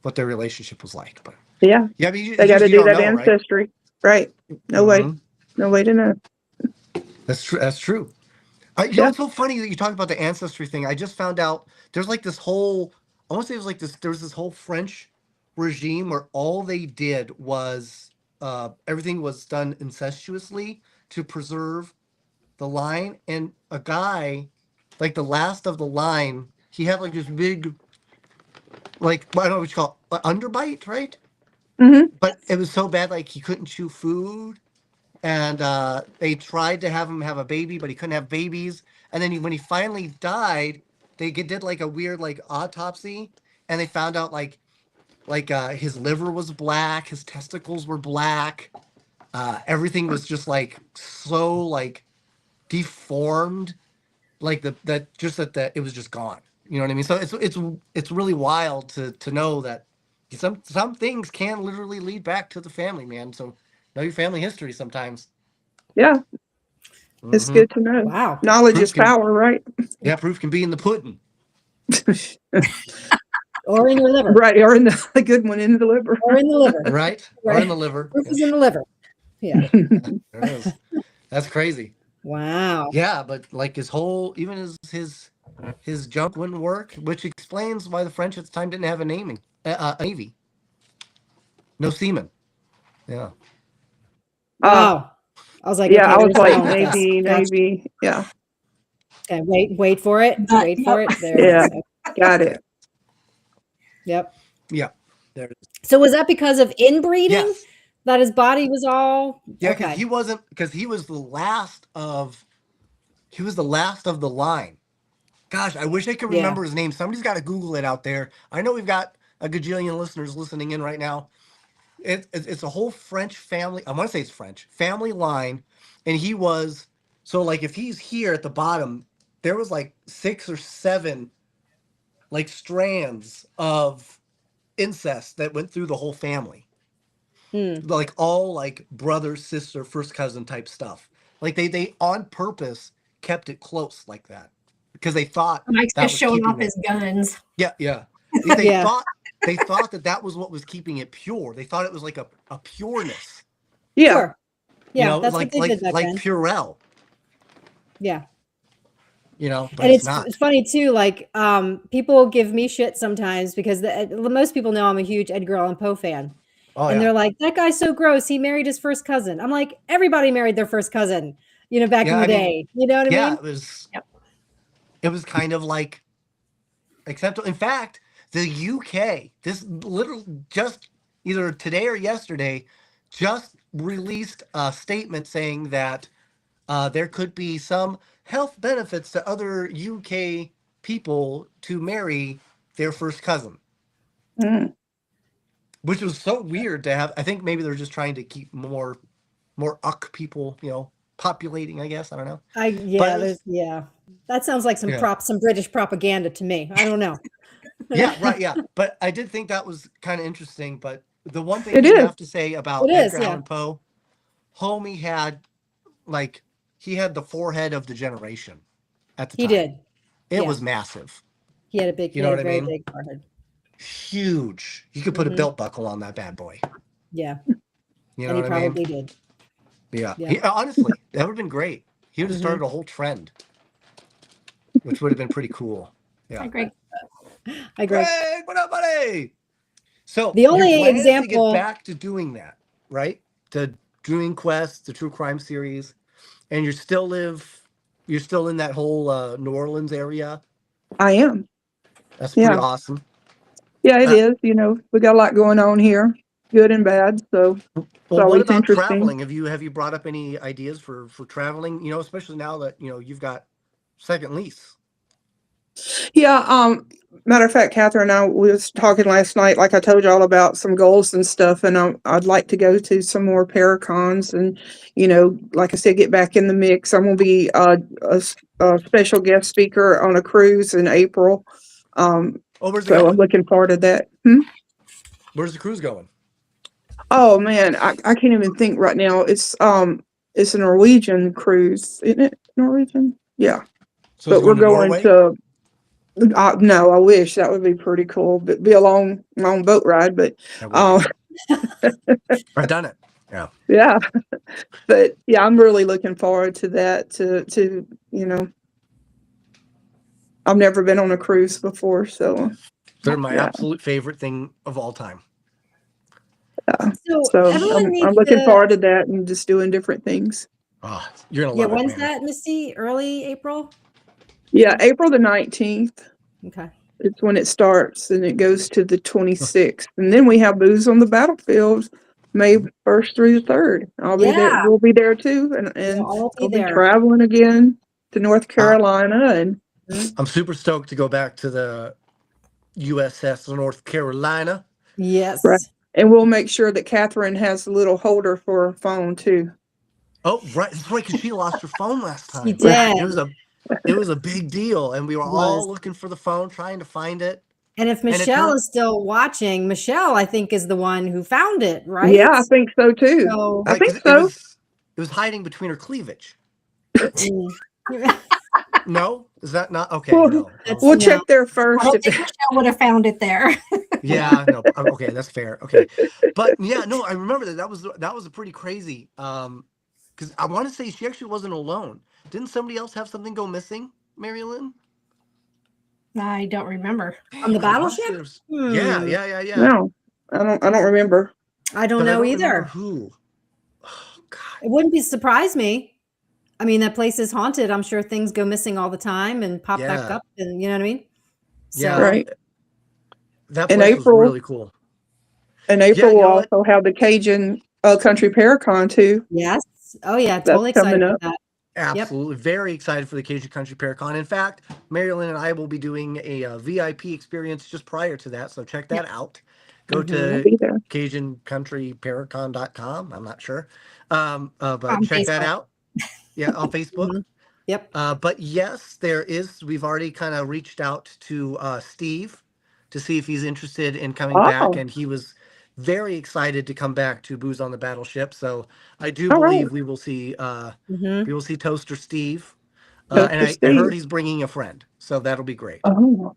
what their relationship was like, but Yeah. yeah, I mean, They got to you do don't that know, right? ancestry. Right. No way. Mhm. No way to know. That's true. That's true. You know, it's so funny that you talk about the ancestry thing. I just found out there's like this whole, I want to say it was like this, there was this whole French regime where all they did was everything was done incestuously to preserve the line. And a guy, like the last of the line, he had like this big, like, I don't know what you call it, underbite, right? Mm-hmm. But it was so bad, like he couldn't chew food. And they tried to have him have a baby, but he couldn't have babies. And then when he finally died, they did like a weird like autopsy, and they found out like his liver was black, his testicles were black, everything was just like so like deformed, like that it was just gone. You know what I mean? So it's really wild to know that some things can literally lead back to the family, man. So know your family history sometimes. Yeah. It's Mhm. good to know. Wow. Knowledge Proof is can- power, right? Yeah, proof can be in the pudding. Or in your liver. Right. Or in the good one in the liver. Or in the liver. Right? Or in the liver. Proof is in the liver. Yeah. There it is. That's crazy. Wow. Yeah, but like his whole, even his junk wouldn't work, which explains why the French at the time didn't have a navy. No seamen. Yeah. Wow. I was like, Yeah, okay, I was there's like, wrong with this. maybe, Gotcha. maybe. Yeah. Okay, wait for it. Wait for it. There Yeah. it is. Got it. Yep. Yeah. There it is. So was that because of inbreeding? Yes. That his body was all Yeah, because okay. he was the last of the line. Gosh, I wish I could Yeah. remember his name. Somebody's got to Google it out there. I know we've got a gajillion listeners listening in right now. It's a whole French family. I want to say it's French family line, and he was so like if he's here at the bottom, there was like 6 or 7 like strands of incest that went through the whole family, like all like brother, sister, first cousin type stuff. Like they on purpose kept it close like that because they thought Mike's that just was showing off keeping his guns. Yeah, yeah. They Yeah. thought that was what was keeping it pure. They thought it was like a pureness. Yeah. Sure. Yeah, You know, that's like what they did back then. Purell. Yeah. You know, but And it's not. it's funny too, like people give me shit sometimes because most people know I'm a huge Edgar Allan Poe fan. Oh And yeah. they're like, that guy's so gross. He married his first cousin. I'm like, everybody married their first cousin, back in the day. You know what I Yeah, mean? it was. Yep. It was kind of like acceptable. In fact, the UK, this literally just either today or yesterday, just released a statement saying that there could be some health benefits to other UK people to marry their first cousin. Mm. which was so weird to have. I think maybe they're just trying to keep more Uck people, populating. I guess I don't know. But it was, That sounds like some yeah, some British propaganda to me. I don't know. yeah, right, yeah. But I did think that was kind of interesting. But the one thing I It do is. have to say about It is, Edgar yeah. Allan Poe, homie had like he had the forehead of the generation at the He time. did. It Yeah. was massive. He had You know what I very mean? big forehead. Huge. You could put a belt buckle on that bad boy. Yeah. You And know he what I mean? probably did. Yeah. Yeah. Honestly, that would have been great. He would have started a whole trend, which would have been pretty cool. Yeah. Hi, Greg. Hi, Greg. Greg, what up, buddy? So The your only plan is to get example, back to doing that, right? To doing quests, the true crime series, and you're still in that whole New Orleans area. I am. That's pretty Yeah. awesome. Yeah, it Uh, is. We got a lot going on here, good and bad. So it's Well, what always about interesting. traveling? Have you brought up any ideas for traveling? Especially now that you've got second lease. Yeah. Matter of fact, Catherine and I was talking last night, like I told y'all about some goals and stuff, and I'd like to go to some more Paracons and, like I said, get back in the mix. I'm going to be a special guest speaker on a cruise in April. Where's it So I'm going? looking forward to that. Where's the cruise going? Oh man, I can't even think right now. It's a Norwegian cruise, isn't it? Norwegian? Yeah. So it's But we're going going Norway? to no, I wish that would be pretty cool. But be a long boat ride. But That would be. I've done it. Yeah. yeah. But yeah, I'm really looking forward to that. I've never been on a cruise before, so They're my yeah. absolute favorite thing of all time. so So everyone I'm needs looking to, forward to that and just doing different things. Oh, you're gonna love it, when's man. that, Misty? Early April? Yeah, April the 19th. Okay. It's when it starts, and it goes to the 26th. And then we have Booze on the Battlefield, May 1st through the 3rd. I'll be there. Yeah. We'll be there too. And We'll all be I'll be there. traveling again to North Carolina. And I'm super stoked to go back to the USS North Carolina. Yes. right. And we'll make sure that Catherine has a little holder for her phone too. Oh, right. That's right, because she lost her phone last time. She did. It was a big deal, and we were all looking for the phone, trying to find it. And if Michelle is still watching, Michelle, I think, is the one who found it, right? Yeah, I think so too. So, I think so. It was hiding between her cleavage. mm. No? Is that not? Okay, Well, no. We'll check there first. I don't think Michelle would have found it there. Yeah, no. Okay, that's fair. Okay. But yeah, no, I remember that was a pretty crazy, because I want to say she actually wasn't alone. Didn't somebody else have something go missing, MaryLynn? I don't remember. On the battleship? Yeah. No, I don't remember. I don't know either. Who? Oh, God. It wouldn't surprise me. I mean, that place is haunted. I'm sure things go missing all the time and pop back up, and you know what I mean? So, yeah, right. That place was really cool. In April, we'll also have the Cajun Country Paracon too. Yes. Oh yeah, totally excited about that. Absolutely. Very excited for the Cajun Country Paracon. In fact, MaryLynn and I will be doing a VIP experience just prior to that. So check that out. Go to CajunCountryParacon.com. I'm not sure. But check that out. Yeah, on Facebook. Yep. But yes, we've already kind of reached out to Steve to see if he's interested in coming back. And he was very excited to come back to Booze on the Battleship. So I do believe we will see Toaster Steve. And I heard he's bringing a friend. So that'll be great. Oh,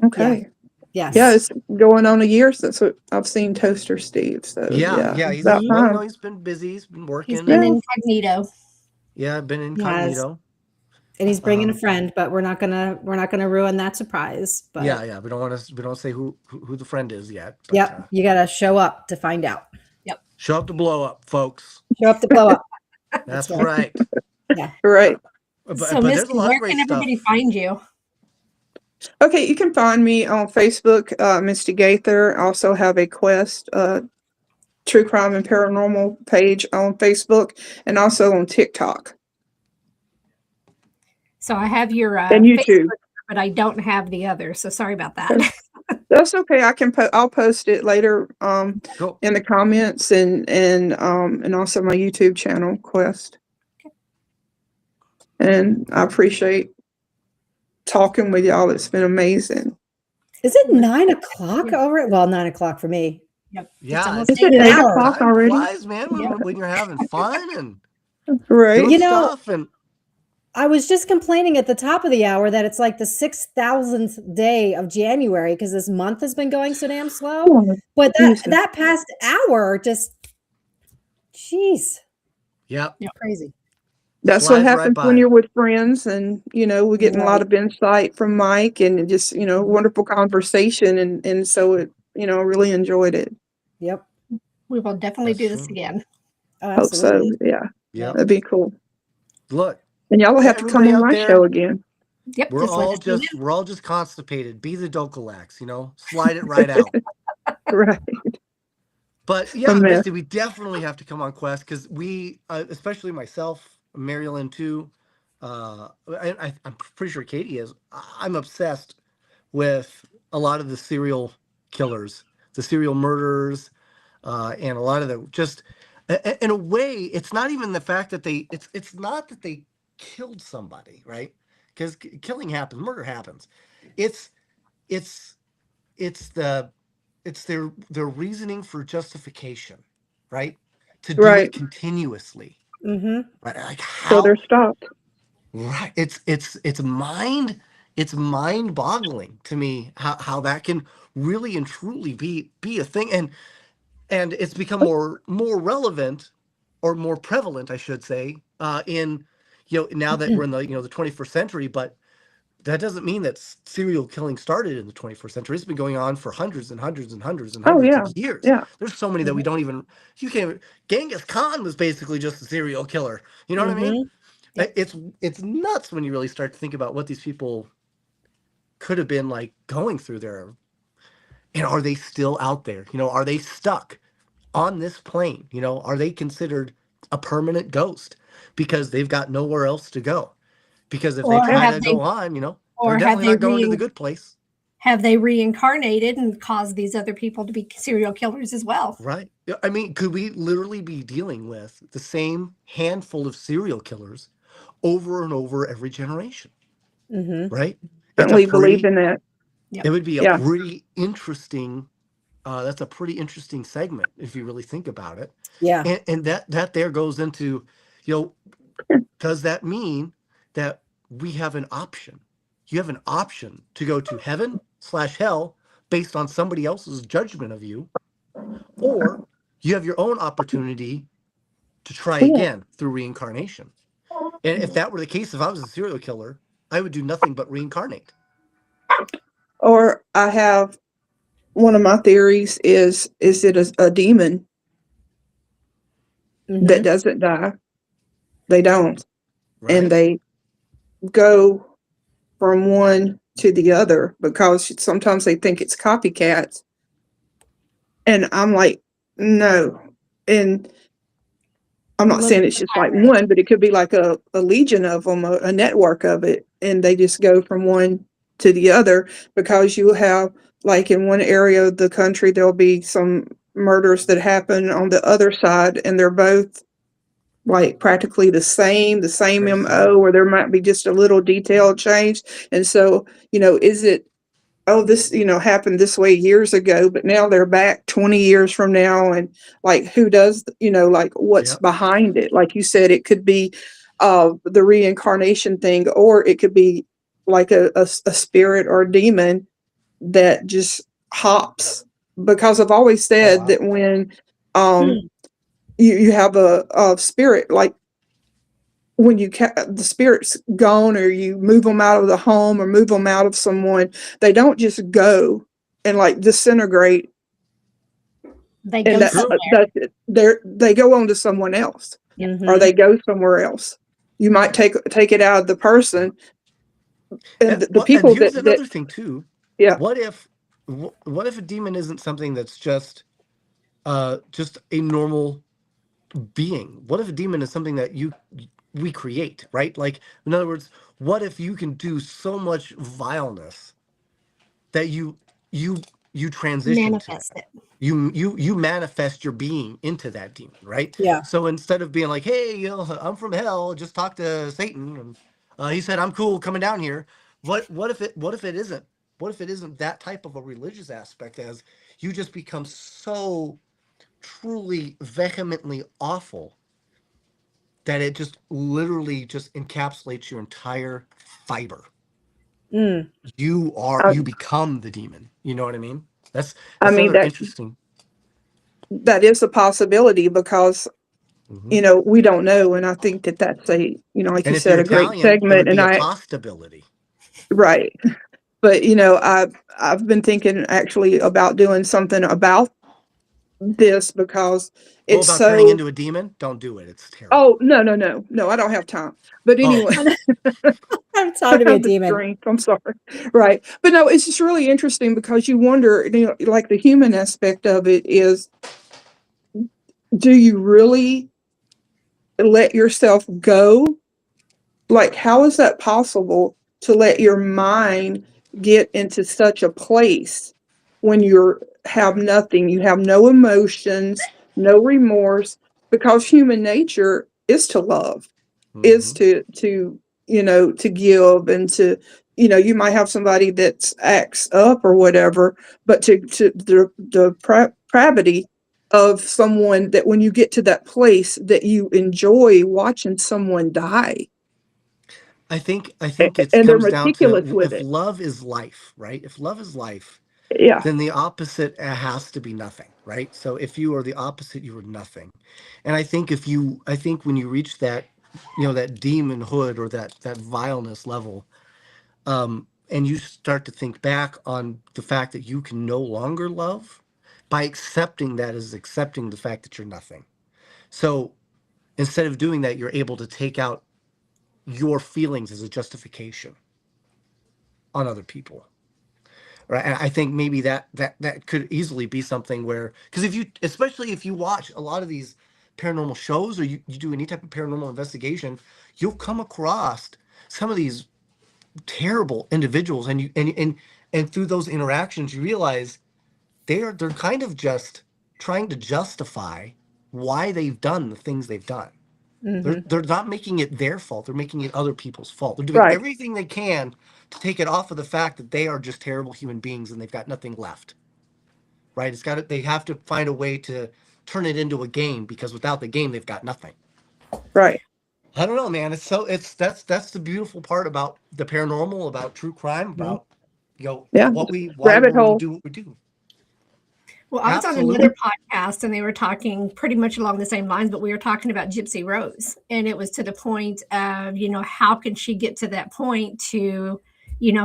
okay. Yes. Yeah, it's going on a year since I've seen Toaster Steve. So yeah. He's been busy. He's been working. He's been incognito. Yeah, been incognito. And he's bringing a friend, but we're not gonna ruin that surprise. But yeah, we don't say who the friend is yet. But, yep, you gotta show up to find out. Yep, show up to blow up, folks. Show up to blow up. That's right. Yeah, right. So, Misty, where can everybody find you? Okay, you can find me on Facebook, Misti Gaither. I also have a Quest True Crime and Paranormal page on Facebook, and also on TikTok. So I have your and YouTube, Facebook, but I don't have the other. So sorry about that. That's okay. I'll post it later Cool. in the comments and also my YouTube channel, Quest. And I appreciate talking with y'all. It's been amazing. Is it 9 o'clock over? Well, 9 o'clock for me. Yep. Yeah, almost Is it 8 8 hours. o'clock time already? flies, man, when you're having fun and Right. doing You know, stuff. And I was just complaining at the top of the hour that it's like the 6,000th day of January because this month has been going so damn slow. Oh, But Jesus. that past hour just, jeez, yep, crazy. That's what flies right happens when by. you're with friends, and we're getting a lot Right. of insight from Mike, and just wonderful conversation, and so it really enjoyed it. Yep. We will definitely That's do this true. again. Oh, Hope so. absolutely. Yeah, Yep. that'd be cool. Look, And y'all will have to come everybody on out my there, show again. Yep. we're Just let all us know just constipated. Be the Dokalax, slide it right out. Right. But A yeah, mess. Misty, we definitely have to come on Quest because we, especially myself, MaryLynn too. I'm pretty sure Katie is. I'm obsessed with a lot of the serial killers, the serial murderers, and a lot of the just. In a way, it's not even the fact that it's not that they killed somebody, right? Because killing happens, murder happens. It's it's it's the it's their reasoning for justification, right? To do it Right. continuously, Mm-hmm. right? Like So they're how, stopped. right? It's mind boggling to me how that can really and truly be a thing, and it's become more relevant or more prevalent, I should say, in now that we're in the 21st century, but that doesn't mean that serial killing started in the 21st century. It's been going on for hundreds and hundreds and hundreds and Oh hundreds of yeah, years. yeah. There's so many that we don't even, you can't, Genghis Khan was basically just a serial killer. You know what I mean? Mm-hmm. Yep. It's nuts when you really start to think about what these people could have been like going through there. And are they still out there? Are they stuck on this plane? Are they considered a permanent ghost because they've got nowhere else to go? Because if they Or try have to they go on, they're or have definitely they not going to the good place. have they reincarnated and caused these other people to be serial killers as well? Right. Yeah, I mean, could we literally be dealing with the same handful of serial killers over and over every generation? Mm-hmm. Right. Certainly believe in that. Yep. It would be a Yeah. pretty interesting. That's a pretty interesting segment if you really think about it. Yeah. And that there goes into, does that mean that we have an option? You have an option to go to heaven/hell based on somebody else's judgment of you, or you have your own opportunity to try Yeah. again through reincarnation. And if that were the case, if I was a serial killer, I would do nothing but reincarnate. Or I have one of my theories is it a demon Mm-hmm. that doesn't die? They don't, Right? and they go from one to the other because sometimes they think it's copycats, and I'm like, no. And I'm not saying it's just like one, but it could be like a legion of them, a network of it, and they just go from one to the other because you have, like, in one area of the country, there'll be some murders that happen on the other side, and they're both like practically the same Very MO, similar. or there might be just a little detail change. And so, is it, oh, this, happened this way years ago, but now they're back 20 years from now. And like, who does, like what's Yep. behind it? Like you said, it could be the reincarnation thing, or it could be like a spirit or a demon that just hops. Because I've always said wow. that when you have a spirit, like when the spirit's gone, or you move them out of the home or move them out of someone, they don't just go and like disintegrate. They And go somewhere. they go on to someone else, Mm-hmm. or they go somewhere else. You might take it out of the person, and the people and here's that another thing too. yeah. What if a demon isn't something that's just a normal being? What if a demon is something that we create, right? Like, in other words, what if you can do so much vileness that you you transition to Manifest that. it. You manifest your being into that demon, right? Yeah. So instead of being like, hey, I'm from hell, just talk to Satan, and he said I'm cool coming down here. What if it isn't? What if it isn't that type of a religious aspect, as you just become so truly vehemently awful that it just literally just encapsulates your entire fiber. Mm. You become the demon. You know what I mean? That's I mean, another interesting. that is a possibility because, Mhm. we don't know. And I think that that's like you And if you're said, a great Italian, it segment. would And be a possibility. right. But, I've been thinking actually about doing something about this because Oh, it's about turning so, into a demon? Don't do it. It's terrible. oh, no, no, no, no, I don't have time. But Oh, anyway, I have time I to be a have the demon. strength. I'm sorry. Right. But no, it's just really interesting because you wonder, like the human aspect of it is, do you really let yourself go? Like, how is that possible to let your mind get into such a place when you have nothing, you have no emotions, no remorse, because human nature is to love, is hmm to give and to, you might have somebody that acts up or whatever, but to the pravity of someone, that when you get to that place that you enjoy watching someone die, I think it and they're comes down meticulous to with if it. love is life, right? If love is life, Yeah, then the opposite has to be nothing, right? So if you are the opposite, you are nothing. And I think when you reach that, that demonhood or that vileness level, and you start to think back on the fact that you can no longer love, by accepting that is accepting the fact that you're nothing. So instead of doing that, you're able to take out your feelings as a justification on other people. Right. And I think maybe that could easily be something where, because especially if you watch a lot of these paranormal shows, or you do any type of paranormal investigation, you'll come across some of these terrible individuals, and through those interactions you realize they're kind of just trying to justify why they've done the things they've done. Hmm. They're not making it their fault. They're making it other people's fault. They're doing right, everything they can to take it off of the fact that they are just terrible human beings and they've got nothing left. Right? They have to find a way to turn it into a game, because without the game they've got nothing. right. I don't know, man. That's the beautiful part about the paranormal, about true crime, about Yeah, why rabbit we hole. do what we do. Well, I was on Absolutely. another podcast and they were talking pretty much along the same lines, but we were talking about Gypsy Rose. And it was to the point of, how can she get to that point to,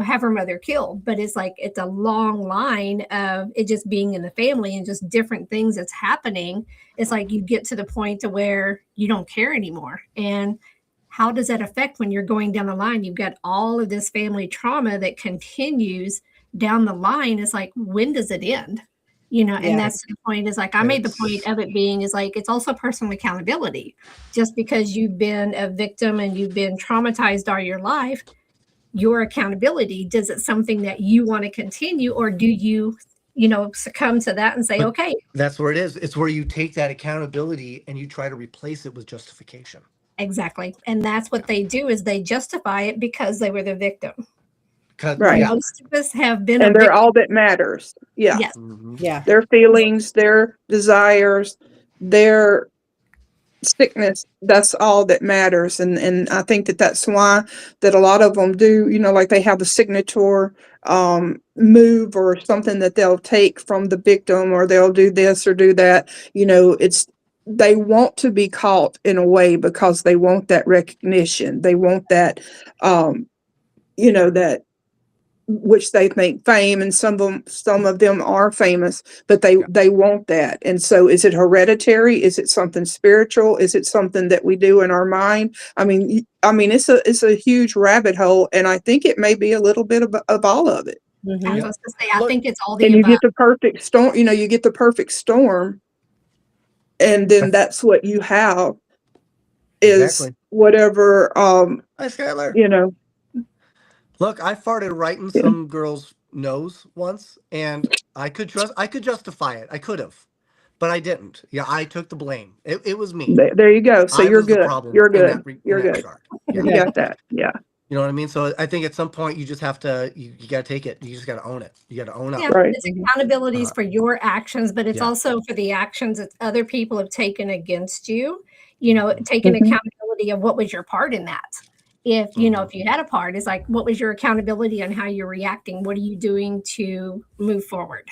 have her mother killed? But it's like, it's a long line of it just being in the family and just different things that's happening. It's like you get to the point to where you don't care anymore. And how does that affect when you're going down the line? You've got all of this family trauma that continues down the line. It's like, when does it end? And Yeah. that's the point, is like, I made the point It's of it being is like, it's also personal accountability. Just because you've been a victim and you've been traumatized all your life, your accountability, does it something that you want to continue, or do you, succumb to that and say, but okay, that's where it is. It's where you take that accountability and you try to replace it with justification. exactly. And that's what they do, is they justify it because they were the victim. Because And Right. yeah. most of us have been a And they're victim. all that matters. Yeah. Yes. hmm Yeah. Their feelings, their desires, their sickness, that's all that matters. And I think that that's why that a lot of them do, like they have a signature move or something that they'll take from the victim, or they'll do this or do that. It's, they want to be caught in a way because they want that recognition. They want that, that, which they think fame, and some of them are famous, but they Yeah. they want that. And so, is it hereditary? Is it something spiritual? Is it something that we do in our mind? I mean, it's a huge rabbit hole, and I think it may be a little bit of all of it. I Hmm. was Yep. supposed to say, I Look, think it's all the And you above. get the perfect storm. You get the perfect storm, and then that's that's what you have, is exactly. whatever. Hi, Skylar. You know, Look, I farted right in yeah, some girl's knows once, and I could justify it. I could have, but I didn't. Yeah, I took the blame. It was me. There you go. So I you're was the good. problem You're in good. that You're good. regard. You're You good. got that. Yeah. You know what I mean? So I think at some point you just have to, you got to take it. You just got to own it. You got to own up. Yeah, Right. it's accountabilities for your actions, but it's Yeah. also for the actions that other people have taken against you. You know, taking Mhm. accountability of what was your part in that. If you know, if you had a part, it's like, what was your accountability on how you're reacting? What are you doing to move forward?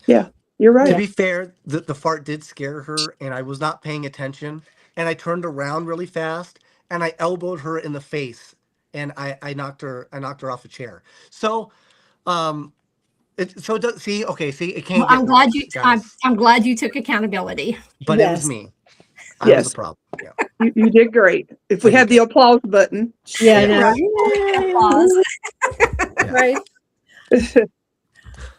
Yeah. You're right. To be fair, the fart did scare her, and I was not paying attention. And I turned around really fast, and I elbowed her in the face, and I knocked her off a chair. So, see, it can't Well, get I'm glad worse, you. guys. I'm glad you took accountability. But it was Yes. me. I was Yes. the problem. Yeah. You did great. If we I had did the applause button. Yeah, I Yeah. know. Applause. Yeah. Right.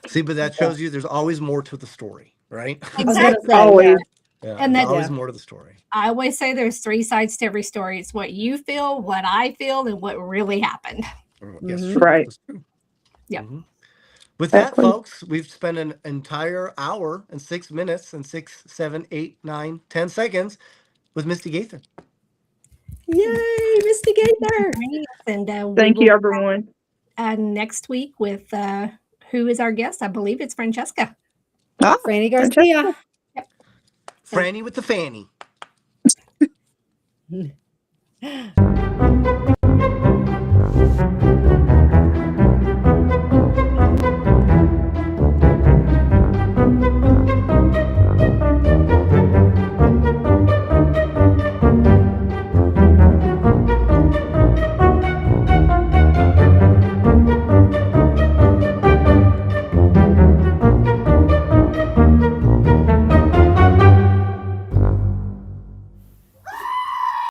See, but that shows you there's always more to the story, right? I was gonna Exactly. say, Always. yeah. Yeah, And there's that- always Yeah. more to the story. I always say there's 3 sides to every story. It's what you feel, what I feel, and what really happened. Yes, Mhm. true. Right. That's true. Yeah. Mhm. With that, Exactly. folks, we've spent an entire hour and 6 minutes and 6, 7, 8, 9, 10 seconds with Misti Gaither. Yay, Misti Gaither. And we Thank will you, everyone. next week with who is our guest? I believe it's Francesca. Ah, Franny Garcia. Franny with the fanny.